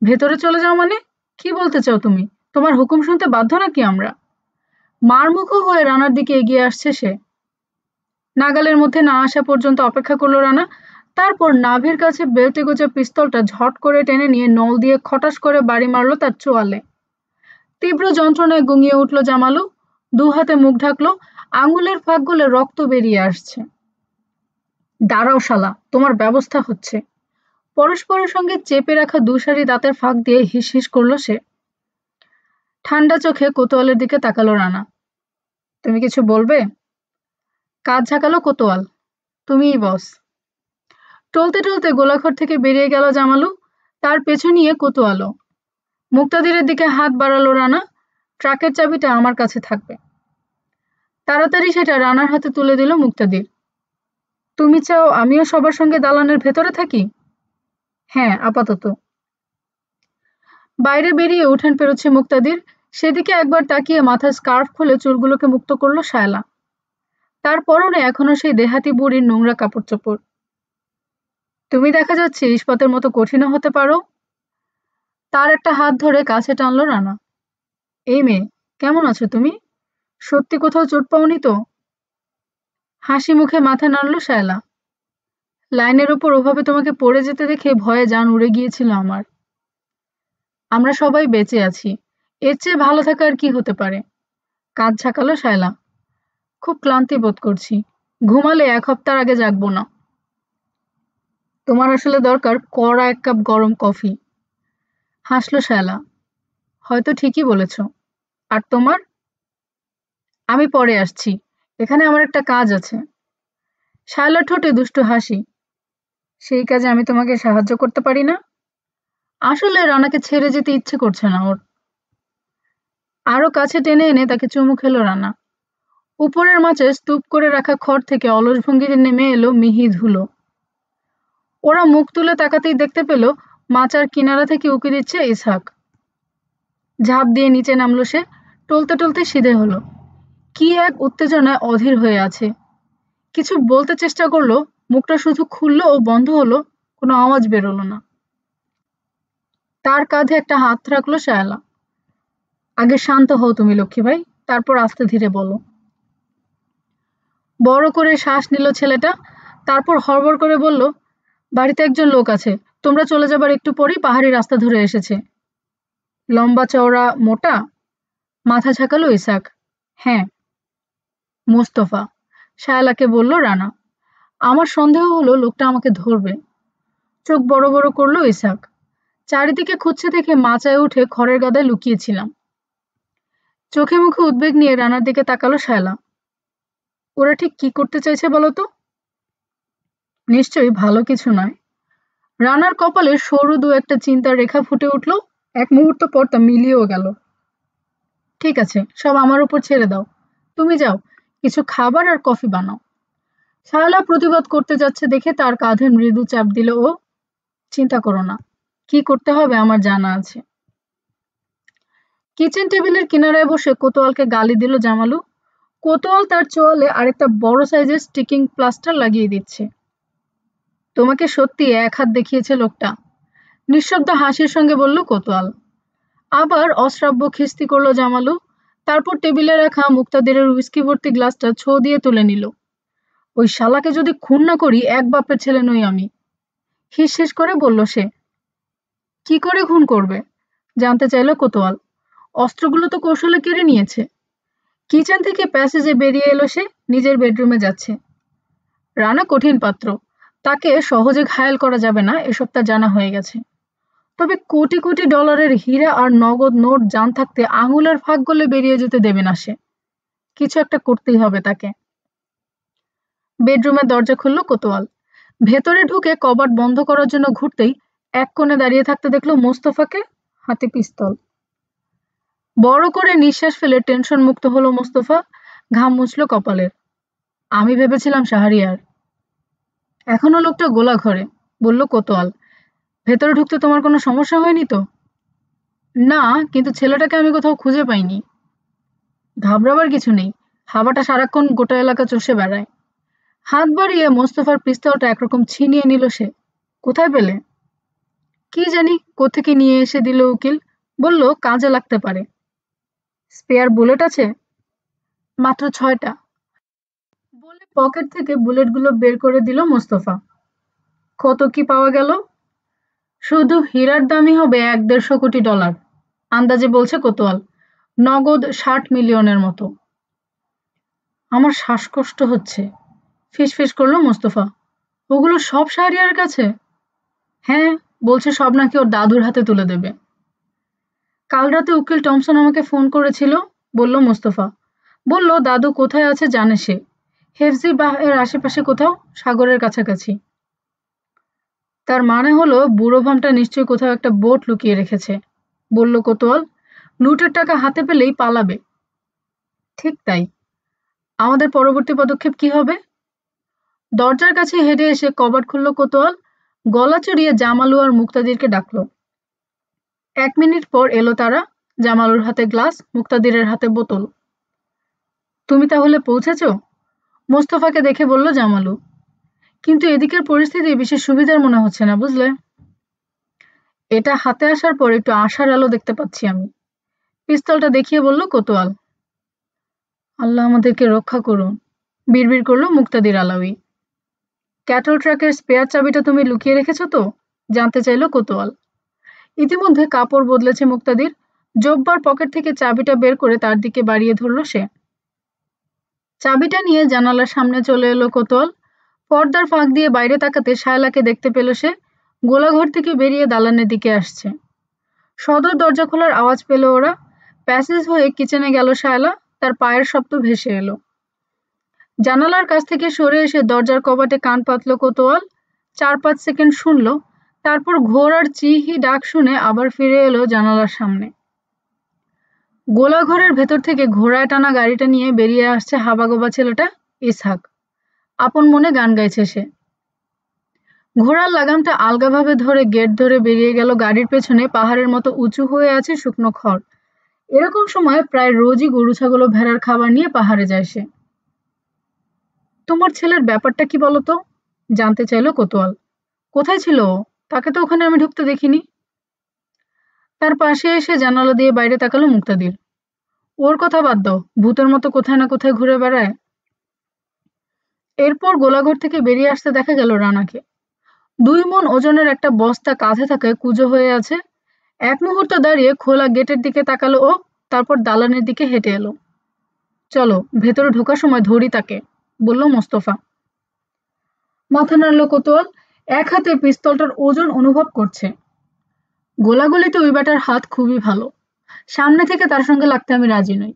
ভেতরে চলে যাও মানে? কি বলতে চাও তুমি? তোমার হুকুম শুনতে বাধ্য নাকি আমরা? মারমুখো হয়ে রানার দিকে এগিয়ে আসছে সে। নাগালের মধ্যে না আসা পর্যন্ত অপেক্ষা করলো রানা। তারপর নাভির কাছে বেল্টে গোছা পিস্তলটা ঝট করে টেনে নিয়ে নল দিয়ে খটাস করে বাড়ি মারলো তার চোয়ালে। তীব্র যন্ত্রণায় গুঙিয়ে উঠল জামালু। দু হাতে মুখ ঢাকলো, আঙুলের ফাঁক গলে রক্ত বেরিয়ে আসছে। দাঁড়াও শালা, তোমার ব্যবস্থা হচ্ছে। পরস্পরের সঙ্গে চেপে রাখা দুসারি দাঁতের ফাঁক দিয়ে হিস হিস করলো সে। ঠান্ডা চোখে কোতোয়ালের দিকে তাকালো রানা। তুমি কিছু বলবে? কাঁধ ঝাঁকালো কোতোয়াল। তুমিই বস। টলতে টলতে গোলাঘর থেকে বেরিয়ে গেল জামালু, তার পেছু নিয়ে কোতোয়ালও। মুক্তাদিরের দিকে হাত বাড়ালো রানা। ট্রাকের চাবিটা আমার কাছে থাকবে। তাড়াতাড়ি সেটা রানার হাতে তুলে দিল মুক্তাদির। তুমি চাও আমিও সবার সঙ্গে দালানের ভেতরে থাকি? হ্যাঁ, আপাতত। বাইরে বেরিয়ে উঠান পেরোচ্ছে মুক্তাদির, সেদিকে একবার তাকিয়ে মাথার স্কার্ফ খুলে চুলগুলোকে মুক্ত করলো শায়লা। তার পরনে এখনো সেই দেহাতি বুড়ির নোংরা কাপড় চোপড়। তুমি দেখা যাচ্ছে ইস্পাতের মতো কঠিনও হতে পারো। তার একটা হাত ধরে কাছে টানলো রানা। এই মেয়ে, কেমন আছো তুমি? সত্যি কোথাও চোট পাওনি তো? হাসি মুখে মাথা নাড়ল শায়লা। লাইনের ওপর ওভাবে তোমাকে পড়ে যেতে দেখে ভয়ে জান উড়ে গিয়েছিল আমার। আমরা সবাই বেঁচে আছি, এর চেয়ে ভালো থাকা আর কি হতে পারে? কাঁধ ঝাঁকালো শায়লা। খুব ক্লান্তি বোধ করছি, ঘুমালে 1 সপ্তাহ আগে জাগবো না। তোমার আসলে দরকার কড়া 1 কাপ গরম কফি। হাসলো শায়লা। হয়তো ঠিকই বলেছ। আর তোমার? আমি পরে আসছি, এখানে আমার একটা কাজ আছে। শায়লার ঠোঁটে দুষ্টু হাসি। সেই কাজে আমি তোমাকে সাহায্য করতে পারি না? আসলে রানাকে ছেড়ে যেতে ইচ্ছে করছে না ওর। আরো কাছে টেনে এনে তাকে চুমু খেলো রানা। উপরের মাঝে স্তূপ করে রাখা খড় থেকে অলস ভঙ্গিতে নেমে এলো মিহি ধুলো। ওরা মুখ তুলে তাকাতেই দেখতে পেল মাচার কিনারা থেকে উঁকি দিচ্ছে ইসহাক। ঝাঁপ দিয়ে নিচে নামলো সে, টলতে টলতে সিধে হলো। কি এক উত্তেজনায় অধীর হয়ে আছে। কিছু বলতে চেষ্টা করলো, মুখটা শুধু খুললো ও বন্ধ হলো, কোনো আওয়াজ বেরোলো না। তার কাঁধে একটা হাত রাখলো শায়লা। আগে শান্ত হও তুমি লক্ষ্মী ভাই, তারপর আস্তে ধীরে বলো। বড় করে শ্বাস নিল ছেলেটা, তারপর হড়বড় করে বলল, বাড়িতে একজন লোক আছে, তোমরা চলে যাবার একটু পরেই পাহাড়ি রাস্তা ধরে এসেছে। লম্বা চওড়া মোটা? মাথা ঝাঁকালো ইসহাক। হ্যাঁ। মোস্তফা, শায়লাকে বলল রানা। আমার সন্দেহ হলো লোকটা আমাকে ধরবে। চোখ বড় বড় করলো ইসহাক। চারিদিকে খুঁজছে দেখে মাচায় উঠে খড়ের গাদায় লুকিয়েছিলাম। চোখে মুখে উদ্বেগ নিয়ে রানার দিকে তাকালো শায়লা। ওরা ঠিক কি করতে চাইছে বলো তো? নিশ্চয়ই ভালো কিছু নয়। রানার কপালে সরু দু একটা চিন্তার রেখা ফুটে উঠল, এক মুহূর্ত পর তা মিলিয়েও গেল। ঠিক আছে, সব আমার উপর ছেড়ে দাও। তুমি যাও, কিছু খাবার আর কফি বানাও। শায়লা প্রতিবাদ করতে যাচ্ছে দেখে তার কাঁধে মৃদু চাপ দিল ও। চিন্তা করো না, কি করতে হবে আমার জানা আছে। কিচেন টেবিলের কিনারায় বসে কোতোয়ালকে গালি দিল জামালু। কোতোয়াল তার চোয়ালে আরেকটা বড় সাইজের স্টিকিং প্লাস্টার লাগিয়ে দিচ্ছে। তোমাকে সত্যি 1 হাত দেখিয়েছে লোকটা, নিঃশব্দ হাসির সঙ্গে বলল কোতোয়াল। আবার অশ্রাব্য খিস্তি করলো জামালু, তারপর টেবিলে রাখা মুক্তাদিরের হুইস্কি ভর্তি গ্লাসটা ছো দিয়ে তুলে নিল। ওই শালাকে যদি খুন না করি, এক বাপের ছেলে নই আমি। হিস হিস করে বলল সে। কি করে খুন করবে? জানতে চাইল কোতোয়াল। অস্ত্রগুলো তো কৌশলে কেড়ে নিয়েছে। কিচেন থেকে প্যাসেজে বেরিয়ে এলো সে, নিজের বেডরুমে যাচ্ছে। রানা কঠিন পাত্র, তাকে সহজে ঘায়েল করা যাবে না, এসব তার জানা হয়ে গেছে। তবে কোটি কোটি ডলারের হীরা আর নগদ নোট জান থাকতে আঙুলের ফাঁক গলে বেরিয়ে যেতে দেবে না সে। কিছু একটা করতেই হবে তাকে। বেডরুমের দরজা খুলল কোতোয়াল। ভেতরে ঢুকে কবাট বন্ধ করার জন্য ঘুরতেই এক কোণে দাঁড়িয়ে থাকতে দেখলো মোস্তফাকে, হাতে পিস্তল। বড় করে নিঃশ্বাস ফেলে টেনশন মুক্ত হলো মোস্তফা, ঘাম মুছল কপালের। আমি ভেবেছিলাম শাহরিয়ার। এখনো লোকটা গোলা ঘরে, বলল কোতোয়াল। ভেতরে ঢুকতে তোমার কোনো সমস্যা হয়নি তো? না, কিন্তু ছেলেটাকে আমি কোথাও খুঁজে পাইনি। ঘাবড়াবার কিছু নেই, হাওয়াটা সারাক্ষণ গোটা এলাকা চষে বেড়ায়। হাত বাড়িয়ে মোস্তফার পিস্তলটা একরকম ছিনিয়ে নিল সে। কোথায় পেলে? কি জানি কোত্থেকে নিয়ে এসে দিল উকিল, বলল কাজে লাগতে পারে। স্পেয়ার বুলেট আছে? মাত্র 6টা। বলে পকেট থেকে বুলেটগুলো বের করে দিল মোস্তফা। কত কি পাওয়া গেল? শুধু হীরার দামই হবে 1-1.5 কোটি ডলার, আন্দাজে বলছে কোতোয়াল। নগদ 60 মিলিয়নের মতো। আমার শ্বাসকষ্ট হচ্ছে, ফিসফিস করলো মোস্তফা। ওগুলো সব শাহরিয়ার কাছে? হ্যাঁ, বলছে সব নাকি ওর দাদুর হাতে তুলে দেবে। কাল রাতে উকিল টমসন আমাকে ফোন করেছিল, বলল মোস্তফা। বলল দাদু কোথায় আছে জানে সে, হেফজি বাহ এর আশেপাশে কোথাও, সাগরের কাছাকাছি। তার মানে হলো বুড়ো ভামটা নিশ্চয়ই কোথাও একটা বোট লুকিয়ে রেখেছে, বলল কোতোয়াল। লুটের টাকা হাতে পেলেই পালাবে। ঠিক তাই। আমাদের পরবর্তী পদক্ষেপ কি হবে? দরজার কাছে হেঁটে এসে কবাট খুলল কোতোয়াল, গলা চড়িয়ে জামালু আর মুক্তাদিরকে ডাকলো। 1 মিনিট পর এলো তারা, জামালুর হাতে গ্লাস, মুক্তাদিরের হাতে বোতল। তুমি তাহলে পৌঁছেছ? মোস্তফাকে দেখে বলল জামালু। কিন্তু এদিকের পরিস্থিতি বিশেষ সুবিধার মনে হচ্ছে না, বুঝলে। এটা হাতে আসার পর একটু আশার আলো দেখতে পাচ্ছি আমি, পিস্তলটা দেখিয়ে বলল কোতোয়াল। আল্লাহ আমাদেরকে রক্ষা করুন, বিড়বিড় করলো মুক্তাদির আলাউই। ক্যাটল ট্রাকের স্পেয়ার চাবিটা তুমি লুকিয়ে রেখেছ তো? জানতে চাইল কোতোয়াল। ইতিমধ্যে কাপড় বদলেছে মুক্তাদির, জব্বার পকেট থেকে চাবিটা বের করে তার দিকে বাড়িয়ে ধরল সে। চাবিটা নিয়ে জানালার সামনে চলে এলো কোতোয়াল। পর্দার ফাঁক দিয়ে বাইরে তাকাতে শায়লাকে দেখতে পেল সে, গোলাঘর থেকে বেরিয়ে দালানের দিকে আসছে। সদর দরজা খোলার আওয়াজ পেল ওরা। প্যাসেজ হয়ে কিচেনে গেল শায়লা, তার পায়ের শব্দ ভেসে এলো। জানালার কাছ থেকে সরে এসে দরজার কবাটে কান পাতল কোতোয়াল। 4-5 সেকেন্ড শুনল, তারপর ঘোড়ার চিহি ডাক শুনে আবার ফিরে এলো জানালার সামনে। গোলাঘরের ভেতর থেকে ঘোড়ায় টানা গাড়িটা নিয়ে বেরিয়ে আসছে হাবাগোবা ছেলেটা ইসহাক। আপন মনে গান গাইছে সে। ঘোড়ার লাগামটা আলগাভাবে ধরে গেট ধরে বেরিয়ে গেল। গাড়ির পেছনে পাহাড়ের মতো উঁচু হয়ে আছে শুকনো খড়। এরকম সময় প্রায় রোজই গরু ছাগল ও ভেড়ার খাবার নিয়ে পাহাড়ে যায় সে। তোমার ছেলের ব্যাপারটা কি বলতো? জানতে চাইল কোতোয়াল। কোথায় ছিল ও? তাকে তো ওখানে আমি ঢুকতে দেখিনি। তার পাশে এসে জানালা দিয়ে বাইরে তাকালো মুক্তাদির। ওর কথা বাদ দাও, ভূতের মতো কোথায় না কোথায় ঘুরে বেড়ায়। এরপর গোলাঘর থেকে বেরিয়ে আসতে দেখা গেল রানাকে। 2 মণ ওজনের একটা বস্তা কাঁধে থাকায় কুঁজো হয়ে আছে। এক মুহূর্ত দাঁড়িয়ে খোলা গেটের দিকে তাকালো ও, তারপর দালানের দিকে হেঁটে এলো। চলো ভেতরে ঢোকার সময় ধরি তাকে, বলল মোস্তফা। মাথা নাড়ল কোতোয়াল, এক হাতে পিস্তলটার ওজন অনুভব করছে। গোলাগুলিতে ওই ব্যাটার হাত খুবই ভালো, সামনে থেকে তার সঙ্গে লাগতে আমি রাজি নই।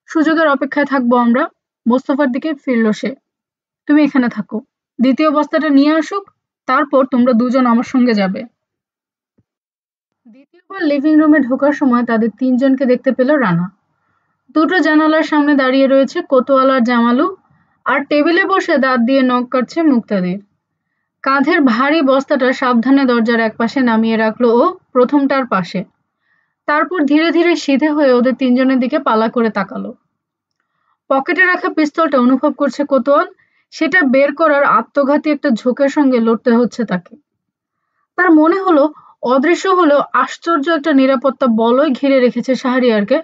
সুযোগের অপেক্ষায় থাকবো আমরা। মোস্তফার দিকে ফিরল সে। তুমি এখানে থাকো, দ্বিতীয় বস্তাটা নিয়ে আসুক, তারপর তোমরা দুজন আমার সঙ্গে যাবে। দ্বিতীয়বার লিভিং রুমে ঢোকার সময় তাদের 3 জনকে দেখতে পেল রানা। দুটো জানালার সামনে দাঁড়িয়ে রয়েছে কোতোয়াল আর জামালু, আর টেবিলে বসে দাঁত দিয়ে নখ কাটছে মুক্তাদির। কাঁধের ভারী বস্তাটা সাবধানে দরজার একপাশে নামিয়ে রাখলো ও, প্রথমটার পাশে। তারপর ধীরে ধীরে সিধে হয়ে ওদের 3 জনের দিকে পালা করে তাকালো। পকেটে রাখা পিস্তলটা অনুভব করছে কোতোয়াল, সেটা বের করার আত্মঘাতী একটা ঝোঁকের সঙ্গে লড়তে হচ্ছে তাকে। তার মনে হলো অদৃশ্য হলেও আশ্চর্য একটা নিরাপত্তা বলয় ঘিরে রেখেছে শাহরিয়ারকে,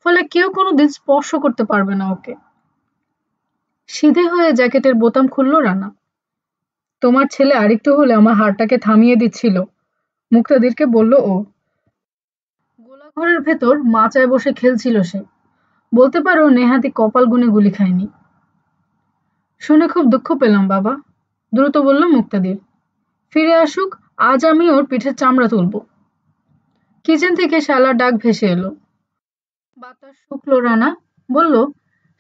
ফলে কেউ কোনোদিন স্পর্শ করতে পারবে না ওকে। সিধে হয়ে জ্যাকেটের বোতাম খুলল রানা। তোমার ছেলে আরেকটু হলে আমার হাড়টাকে থামিয়ে দিচ্ছিল, মুক্তাদিরকে বলল ও। গোলাঘরের ভেতর মাচায় বসে খেলছিল সে, বলতে পারো নেহাতি কপাল গুনে গুলি খায়নি। শুনে খুব দুঃখ পেলাম বাবা, দ্রুত বলল মুক্তাদির। ফিরে আসুক, আজ আমি ওর পিঠের চামড়া তুলব। কিচেন থেকে শালার ডাক ভেসে এলো। বাতাস শুকলো রানা, বলল,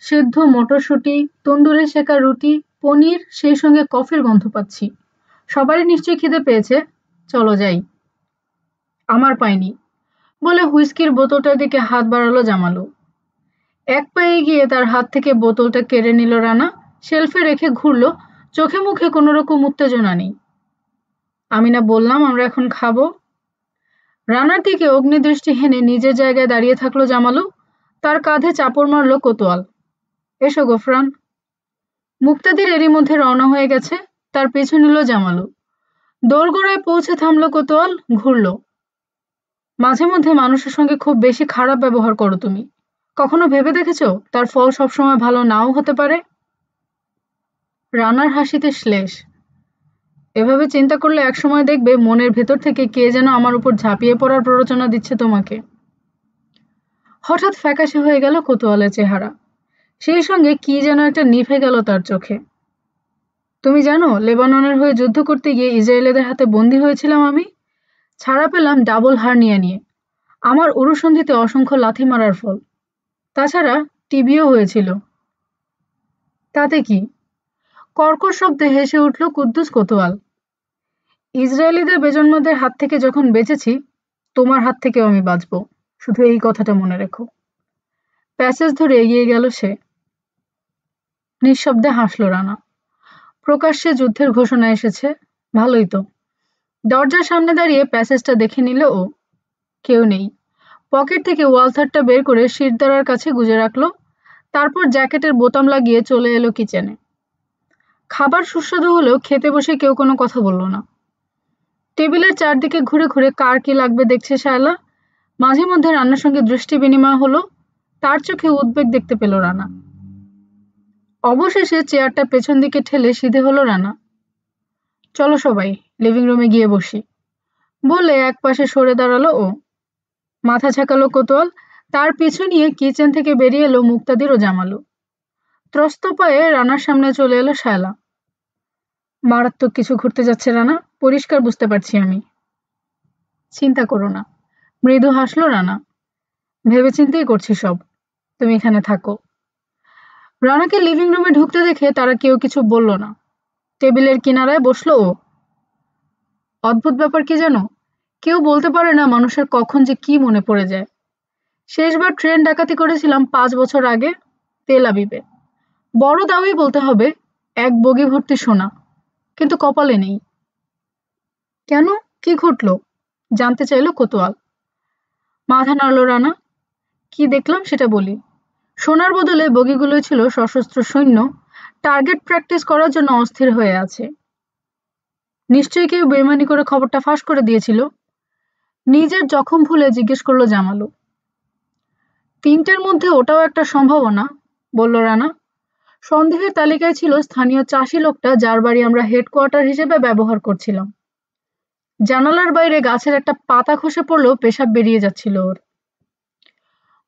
সেদ্ধ মটরশুঁটি, তন্দুরে সেকা রুটি, পনির, সেই সঙ্গে কফির গন্ধ পাচ্ছি। সবারই নিশ্চয়ই খিদে পেয়েছে, চলো যাই। আমার পাইনি, বলে হুইস্কির বোতলটার দিকে হাত বাড়ালো জামালু। এক পায়ে গিয়ে তার হাত থেকে বোতলটা কেড়ে নিল রানা, শেলফে রেখে ঘুরল, চোখে মুখে কোনো রকম উত্তেজনা নেই। আমি না বললাম আমরা এখন খাবো? রানার দিকে অগ্নিদৃষ্টি হেনে নিজের জায়গায় দাঁড়িয়ে থাকলো জামালু, তার কাঁধে চাপড় মারল কোতোয়াল। এসো গোফরান। মুক্তাদির এরই মধ্যে রওনা হয়ে গেছে, তার পিছু নিল জামালু। দোরগোড়ায় পৌঁছে থামল কোতোয়াল, ঘুরল। মাঝে মধ্যে মানুষের সঙ্গে খুব বেশি খারাপ ব্যবহার করো তুমি, কখনো ভেবে দেখেছ তার ফল সবসময় ভালো নাও হতে পারে? রানার হাসিতে শ্লেষ। এভাবে চিন্তা করলে একসময় দেখবে মনের ভেতর থেকে কে যেন আমার উপর ঝাঁপিয়ে পড়ার প্ররোচনা দিচ্ছে তোমাকে। হঠাৎ ফ্যাকাশে হয়ে গেল কোতোয়ালের চেহারা। সেই সঙ্গে কি যেন একটা নিভে গেল তার চোখে। তুমি জানো, লেবাননের হয়ে যুদ্ধ করতে গিয়ে ইসরায়েলিদের হাতে বন্দী হয়েছিলাম আমি। ছাড়া পেলাম ডাবল হার্নিয়া নিয়ে। আমার উরুসন্ধিতে অসংখ্য লাথি মারার ফল। তাছাড়া টিবিও হয়েছিল। তাতে কি? কর্কশ শব্দে হেসে উঠল কুদ্দুস কোতোয়াল। ইসরায়েলিদের বেজন্মাদের হাত থেকে যখন বেঁচেছি, তোমার হাত থেকেও আমি বাঁচব। শুধু এই কথাটা মনে রেখো। প্যাসেজ ধরে এগিয়ে গেল সে। নিঃশব্দে হাসল রানা। প্রকাশ্যে যুদ্ধের ঘোষণা এসেছে, ভালোই তো। দরজার সামনে দাঁড়িয়ে প্যাসেজটা দেখে নিল ও। কেউ নেই। পকেট থেকে ওয়ালথারটা বের করে শিরদাঁড়ার কাছে গুজে রাখল। তারপর জ্যাকেটের বোতাম লাগিয়ে চলে এলো কিচেনে। খাবার সুস্বাদু হলেও খেতে বসে কেউ কোনো কথা বলল না। টেবিলের চারদিকে ঘুরে ঘুরে কার কি লাগবে দেখছে শায়লা। মাঝে মধ্যে রান্নার সঙ্গে দৃষ্টি বিনিময় হলো। তার চোখে উদ্বেগ দেখতে পেল রানা। অবশেষে চেয়ারটা পেছন দিকে ঠেলে সিধে হলো রানা। চলো সবাই লিভিং রুমে গিয়ে বসি, বলে একপাশে সরে দাঁড়ালো ও। মাথা ঝাঁকালো কোতোয়াল। তার পিছু নিয়ে কিচেন থেকে বেরিয়ে এলো মুক্তাদির ও জামালু। ত্রস্ত পায়ে রানার সামনে চলে এলো শায়লা। মারাত্মক কিছু ঘটতে যাচ্ছে রানা, পরিষ্কার বুঝতে পারছি আমি। চিন্তা করো না, মৃদু হাসলো রানা। ভেবেচিন্তেই করছি সব। তুমি এখানে থাকো। রানাকে লিভিং রুমে ঢুকতে দেখে তারা কেউ কিছু বলল না। টেবিলের কিনারায় বসলো ও। অদ্ভুত ব্যাপার কি জানো, কেউ বলতে পারে না মানুষের কখন যে কি মনে পড়ে যায়। শেষবার ট্রেন ডাকাতি করেছিলাম 5 বছর আগে, তেল আবিবে। বড় দাওয়াই বলতে হবে, এক বগি ভর্তি সোনা, কিন্তু কপালে নেই। কেন, কি ঘটলো? জানতে চাইলো কোতোয়াল। মাথা নাড়ল রানা। কি দেখলাম সেটা বলি। সোনার বদলে বগিগুলো ছিল সশস্ত্র সৈন্য, টার্গেট প্র্যাকটিস করার জন্য অস্থির হয়ে আছে। নিশ্চয়ই কেউ বেইমানি করে খবরটা ফাঁস করে দিয়েছিল। নিজের জখম ভুলে জিজ্ঞেস করলো জামালু। 3টের মধ্যে ওটাও একটা সম্ভাবনা, বলল রানা। সন্দেহের তালিকায় ছিল স্থানীয় চাষি লোকটা, যার বাড়ি আমরা হেডকোয়ার্টার হিসেবে ব্যবহার করছিলাম। জানালার বাইরে গাছের একটা পাতা খসে পড়লেও পেশাব বেরিয়ে যাচ্ছিল ওর।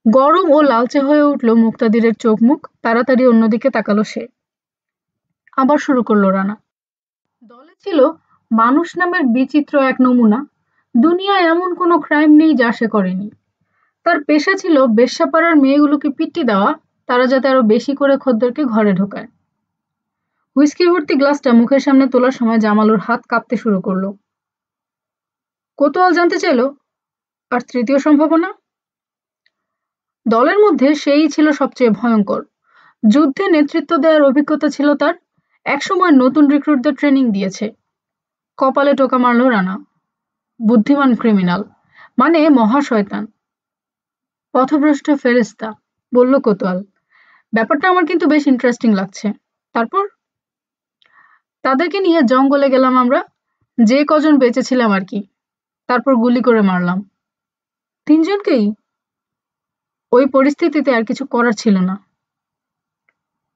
গরম ও লালচে হয়ে উঠল মুক্তাদিরের চোখ মুখ। তাড়াতাড়ি অন্যদিকে তাকালো সে। আবার শুরু করলো রানা। দলে ছিল মানুষ নামের বিচিত্র এক নমুনা। দুনিয়ায় এমন কোনো ক্রাইম নেই যা সে করেনি। তার পেশা ছিল বেশ্যাপাড়ার মেয়েগুলোকে পিট্টি দেওয়া, তারা যাতে আরো বেশি করে খদ্দেরকে ঘরে ঢোকায়। হুইস্কি ভর্তি গ্লাসটা মুখের সামনে তোলার সময় জামালুর হাত কাঁপতে শুরু করলো। কোতোয়াল জানতে চাইল, আর তৃতীয় সম্ভাবনা? দলের মধ্যে সেই ছিল সবচেয়ে ভয়ঙ্কর। যুদ্ধে নেতৃত্ব দেওয়ার অভিজ্ঞতা ছিল তার। একসময় নতুন রিক্রুটদের ট্রেনিং দিয়েছে। কপালে টোকা মারল রানা। বুদ্ধিমান ক্রিমিনাল, মানে মহাশয়তান, পথভ্রষ্ট ফেরেশতা, বলল কোতোয়াল। ব্যাপারটা আমার কিন্তু বেশ ইন্টারেস্টিং লাগছে। তারপর? তাদেরকে নিয়ে জঙ্গলে গেলাম আমরা, যে কজন বেঁচে ছিলাম আর কি। তারপর গুলি করে মারলাম 3জনকেই। ওই পরিস্থিতিতে আর কিছু করার ছিল না।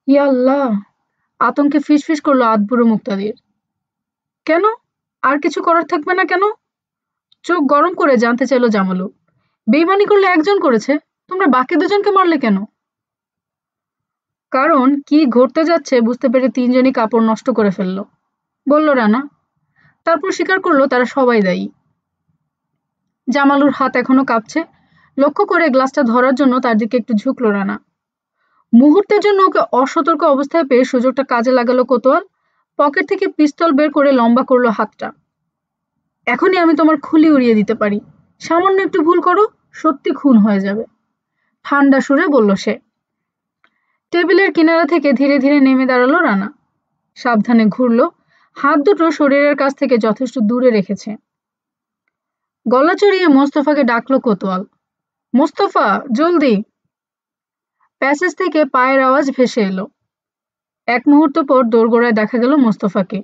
ইয়া আল্লাহ! আতঙ্কে ফিসফিস করলো আধবুড়ো মুক্তাদির। কেন? আর কিছু করার থাকবে না কেন? চোখ গরম করে জানতে চাইল জামালু। বেইমানি করলে একজন করেছে, তোমরা বাকি দুজনকে মারলে কেন? কারণ কি ঘটতে যাচ্ছে বুঝতে পেরে 3জনই কাপড় নষ্ট করে ফেলল, বলল রানা। তারপর স্বীকার করলো তারা সবাই দায়ী। জামালুর হাত এখনো কাঁপছে। লক্ষ্য করে গ্লাসটা ধরার জন্য তার দিকে একটু ঝুঁকলো রানা। মুহূর্তের জন্য ওকে অসতর্ক অবস্থায় পেয়ে সুযোগটা কাজে লাগালো কোতোয়াল। পকেট থেকে পিস্তল বের করে লম্বা করলো হাতটা। এখনই আমি তোমার খুলি উড়িয়ে দিতে পারি। সামান্য একটু ভুল করো, সত্যি খুন হয়ে যাবে, ঠান্ডা সুরে বলল সে। টেবিলের কিনারা থেকে ধীরে ধীরে নেমে দাঁড়ালো রানা। সাবধানে ঘুরল। হাত দুটো শরীরের কাছ থেকে যথেষ্ট দূরে রেখেছে। গলা চড়িয়ে মোস্তফাকে ডাকলো কোতোয়াল। মোস্তফা, জলদি! প্যাসেজ থেকে পায়ের আওয়াজ ভেসে এলো। এক মুহূর্ত পর দোরগোড়ায় দেখা গেল মোস্তফাকে।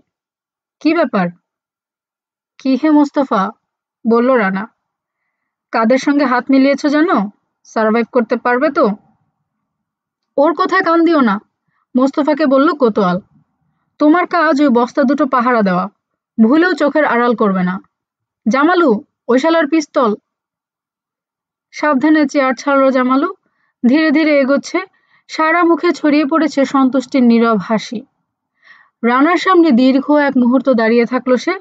কি ব্যাপার? কি হে মোস্তফা, বলল রানা। কাদের সঙ্গে হাত মিলিয়েছ জানো? সারভাইভ করতে পারবে তো? ওর কথায় কান দিও না, মোস্তফাকে বলল কোতোয়াল। তোমার কাজ ওই বস্তা দুটো পাহারা দেওয়া, ভুলেও চোখের আড়াল করবে না। জামালু, ওই শালার পিস্তল। সাবধানে চেয়ার ছাড়লো জামালু। ধীরে ধীরে এগোচ্ছে। সারা মুখে ছড়িয়ে পড়েছে সন্তুষ্টির নীরব হাসি। রানার সামনে দীর্ঘ এক মুহূর্ত দাঁড়িয়ে থাকলো সে,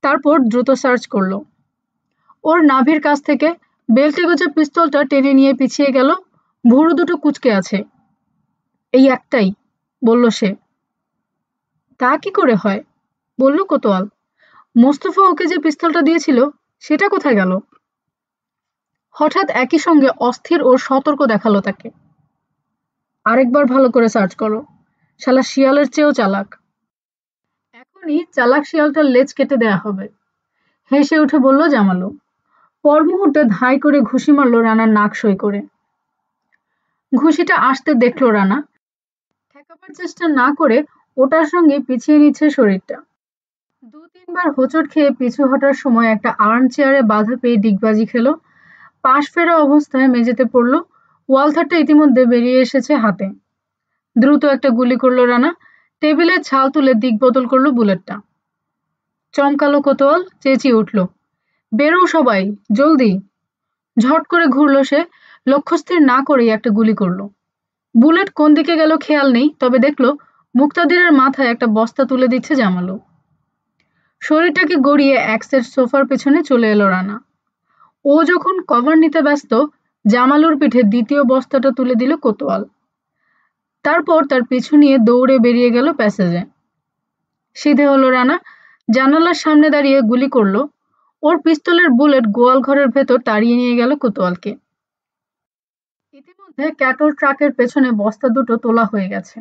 তারপর দ্রুত সার্চ করলো। ওর নাভির কাছ থেকে বেল্টে গোছা পিস্তলটা টেনে নিয়ে পিছিয়ে গেল। ভুরু দুটো কুঁচকে আছে। এই একটাই, বলল সে। তা কি করে হয়, বলল কোতোয়াল। মোস্তফা ওকে যে পিস্তলটা দিয়েছিল সেটা কোথায় গেল? হঠাৎ একই সঙ্গে অস্থির ও সতর্ক দেখালো তাকে। আরেকবার ভালো করে সার্চ করো, শালা শিয়ালের চেয়েও চালাক। এখনই চালাক শিয়ালটার লেজ কেটে দেয়া হবে, হেসে উঠে বলল জামালু। পর মুহূর্তে ধাই করে ঘুষি মারল রানার নাক সই করে। ঘুষিটা আসতে দেখলো রানা, ঠেকাবার চেষ্টা না করে ওটার সঙ্গে পিছিয়ে নিচ্ছে শরীরটা। ২-৩ বার হোঁচট খেয়ে পিছু হটার সময় একটা আর্ম চেয়ারে বাধা পেয়ে ডিগবাজি খেলো। পাশ ফেরা অবস্থায় মেঝেতে পড়ল। ওয়ালথারটা ইতিমধ্যে বেরিয়ে এসেছে হাতে। দ্রুত একটা গুলি করলো রানা, টেবিলের ছাল তুলে দিক বদল করলো বুলেটটা। চমকালো কোতোয়াল, চেঁচিয়ে উঠল, বেরো সবাই, জলদি। ঝট করে ঘুরলো সে, লক্ষ্যস্থির না করেই একটা গুলি করলো। বুলেট কোন দিকে গেল খেয়াল নেই, তবে দেখলো মুক্তাদিরের মাথায় একটা বস্তা তুলে দিচ্ছে জামালু। শরীরটাকে গড়িয়ে এক সেট সোফার পেছনে চলে এলো রানা। ও যখন কভার নিতে ব্যস্ত, জামালুর পিঠে দ্বিতীয় বস্তাটা তুলে দিল কোতোয়াল। তারপর তার পিছু নিয়ে দৌড়ে বেরিয়ে গেল প্যাসেজে। সিধে হলো রানা, জানালার সামনে দাঁড়িয়ে গুলি করলো। ওর পিস্তলের বুলেট গোয়াল ঘরের ভেতর তাড়িয়ে নিয়ে গেল কোতোয়ালকে। ইতিমধ্যে ক্যাটল ট্রাকের পেছনে বস্তা দুটো তোলা হয়ে গেছে।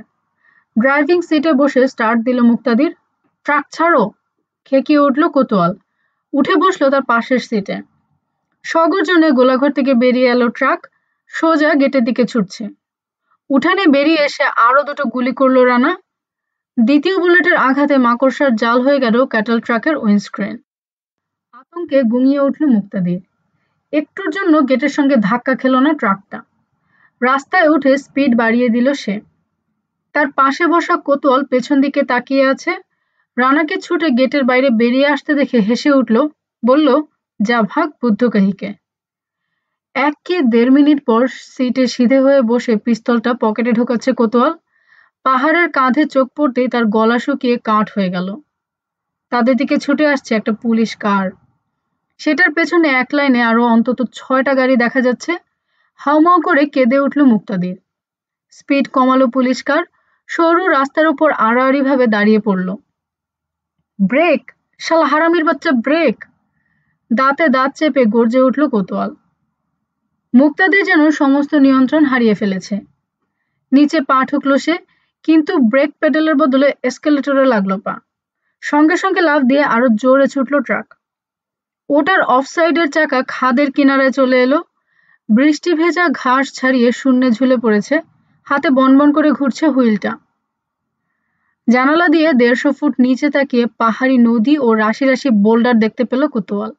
ড্রাইভিং সিটে বসে স্টার্ট দিল মুক্তাদির। ট্রাক ছাড়ো, খেকিয়ে উঠল কোতোয়াল। উঠে বসলো তার পাশের সিটে। সগর্জনে গোলাঘর থেকে বেরিয়ে এলো ট্রাক, সোজা গেটের দিকে ছুটছে। উঠানে বেরিয়ে এসে আরো দুটো গুলি করলো রানা। দ্বিতীয় বুলেটের আঘাতে মাকড়সার জাল হয়ে গেল ক্যাটল ট্রাকের উইন্ডস্ক্রিন। আতঙ্কে গুঙিয়ে উঠল মুক্তাদির। একটুর জন্য গেটের সঙ্গে ধাক্কা খেল না ট্রাকটা। রাস্তায় উঠে স্পিড বাড়িয়ে দিল সে। তার পাশে বসা কোতোয়াল পেছন দিকে তাকিয়ে আছে। রানাকে ছুটে গেটের বাইরে বেরিয়ে আসতে দেখে হেসে উঠল, বলল, যা ভাগ বুদ্ধ কাহিকে। ১ কি ১.৫ মিনিট পর সিটে সিধে হয়ে বসে পিস্তলটা পকেটে ঢোকাচ্ছে কোতোয়াল। পাহাড়ের কাঁধে চোখ পড়তেই তার গলা শুকিয়ে কাঠ হয়ে গেল। তাদের দিকে ছুটে আসছে একটা পুলিশ কার। সেটার পেছনে এক লাইনে আরো অন্তত ৬টা গাড়ি দেখা যাচ্ছে। হাউমাউ করে কেঁদে উঠল মুক্তাদির। স্পিড কমালো পুলিশ কার, সরু রাস্তার উপর আড়াআড়ি ভাবে দাঁড়িয়ে পড়ল। ব্রেক, শালা হারামির বাচ্চা, ব্রেক! দাঁতে দাঁত চেপে গর্জে উঠল কোতোয়াল। মুক্তাদির যেন সমস্ত নিয়ন্ত্রণ হারিয়ে ফেলেছে। নিচে পা ঠুকল সে, কিন্তু ব্রেক পেডেলের বদলে এসকেলেটরে লাগলো পা। সঙ্গে সঙ্গে লাফ দিয়ে আরো জোরে ছুটল ট্রাক। ওটার অফসাইডের চাকা খাদের কিনারায় চলে এলো। বৃষ্টি ভেজা ঘাস ছাড়িয়ে শূন্যে ঝুলে পড়েছে। হাতে বনবন করে ঘুরছে হুইলটা। জানালা দিয়ে ১৫০ ফুট নিচে তাকিয়ে পাহাড়ি নদী ও রাশি রাশি বোল্ডার দেখতে পেল কোতোয়াল।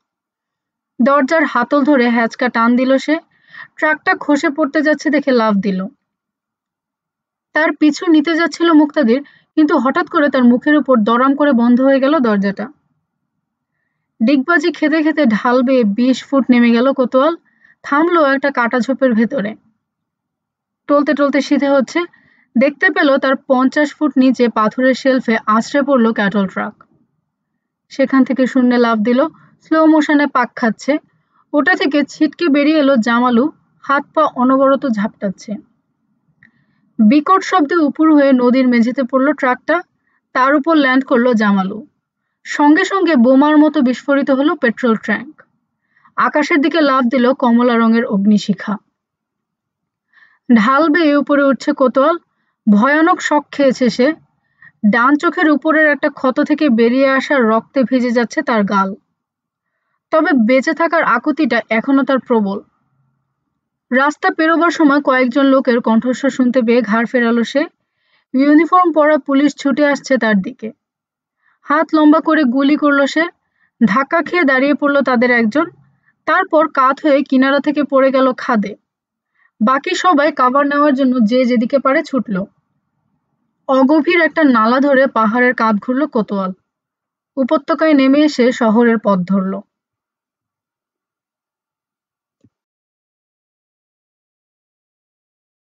দরজার হাতল ধরে হ্যাচকা টান দিল সে। ট্রাকটা খসে পড়তে যাচ্ছে দেখে লাফ দিল। তার পিছু নিতে যাচ্ছিল মুক্তাদির, কিন্তু হঠাৎ করে তার মুখের উপর দরাম করে বন্ধ হয়ে গেল দরজাটা। ডিগবাজি খেতে খেতে ঢাল বেয়ে ২০ ফুট নেমে গেল কোতোয়াল। থামলো একটা কাটা ঝোপের ভেতরে। টলতে টলতে সিধে হচ্ছে, দেখতে পেল তার ৫০ ফুট নিচে পাথরের শেলফে আছড়ে পড়ল ক্যাটল ট্রাক। সেখান থেকে শূন্যে লাফ দিল, স্লো মোশনে পাক খাচ্ছে। ওটা থেকে ছিটকে বেরিয়ে এলো জামালু, হাত পা অনবরত ঝাপটাচ্ছে। বিকট শব্দে উপুড় হয়ে নদীর মেঝেতে পড়ল ট্রাকটা। তার উপর ল্যান্ড করলো জামালু। সঙ্গে সঙ্গে বোমার মতো বিস্ফোরিত হলো পেট্রোল ট্যাঙ্ক। আকাশের দিকে লাফ দিল কমলা রঙের অগ্নিশিখা। ঢাল বেয়ে উপরে উঠছে কোতোয়াল। ভয়ানক শক খেয়েছে সে। ডান চোখের উপরের একটা ক্ষত থেকে বেরিয়ে আসা রক্তে ভিজে যাচ্ছে তার গাল। তবে বেঁচে থাকার আকুতিটা এখনো তার প্রবল। রাস্তা পেরোবার সময় কয়েকজন লোকের কণ্ঠস্বর শুনতে পেয়ে ঘাড় ফেরালো সে। ইউনিফর্ম পরা পুলিশ ছুটে আসছে তার দিকে। হাত লম্বা করে গুলি করলো সে। ধাক্কা খেয়ে দাঁড়িয়ে পড়ল তাদের একজন। তারপর কাত হয়ে কিনারা থেকে পড়ে গেল খাদে। বাকি সবাই কাভার নেওয়ার জন্য যে যেদিকে পারে ছুটল। অগভীর একটা নালা ধরে পাহাড়ের কাঁধ ঘুরল কোতোয়াল। উপত্যকায় নেমে এসে শহরের পথ ধরল।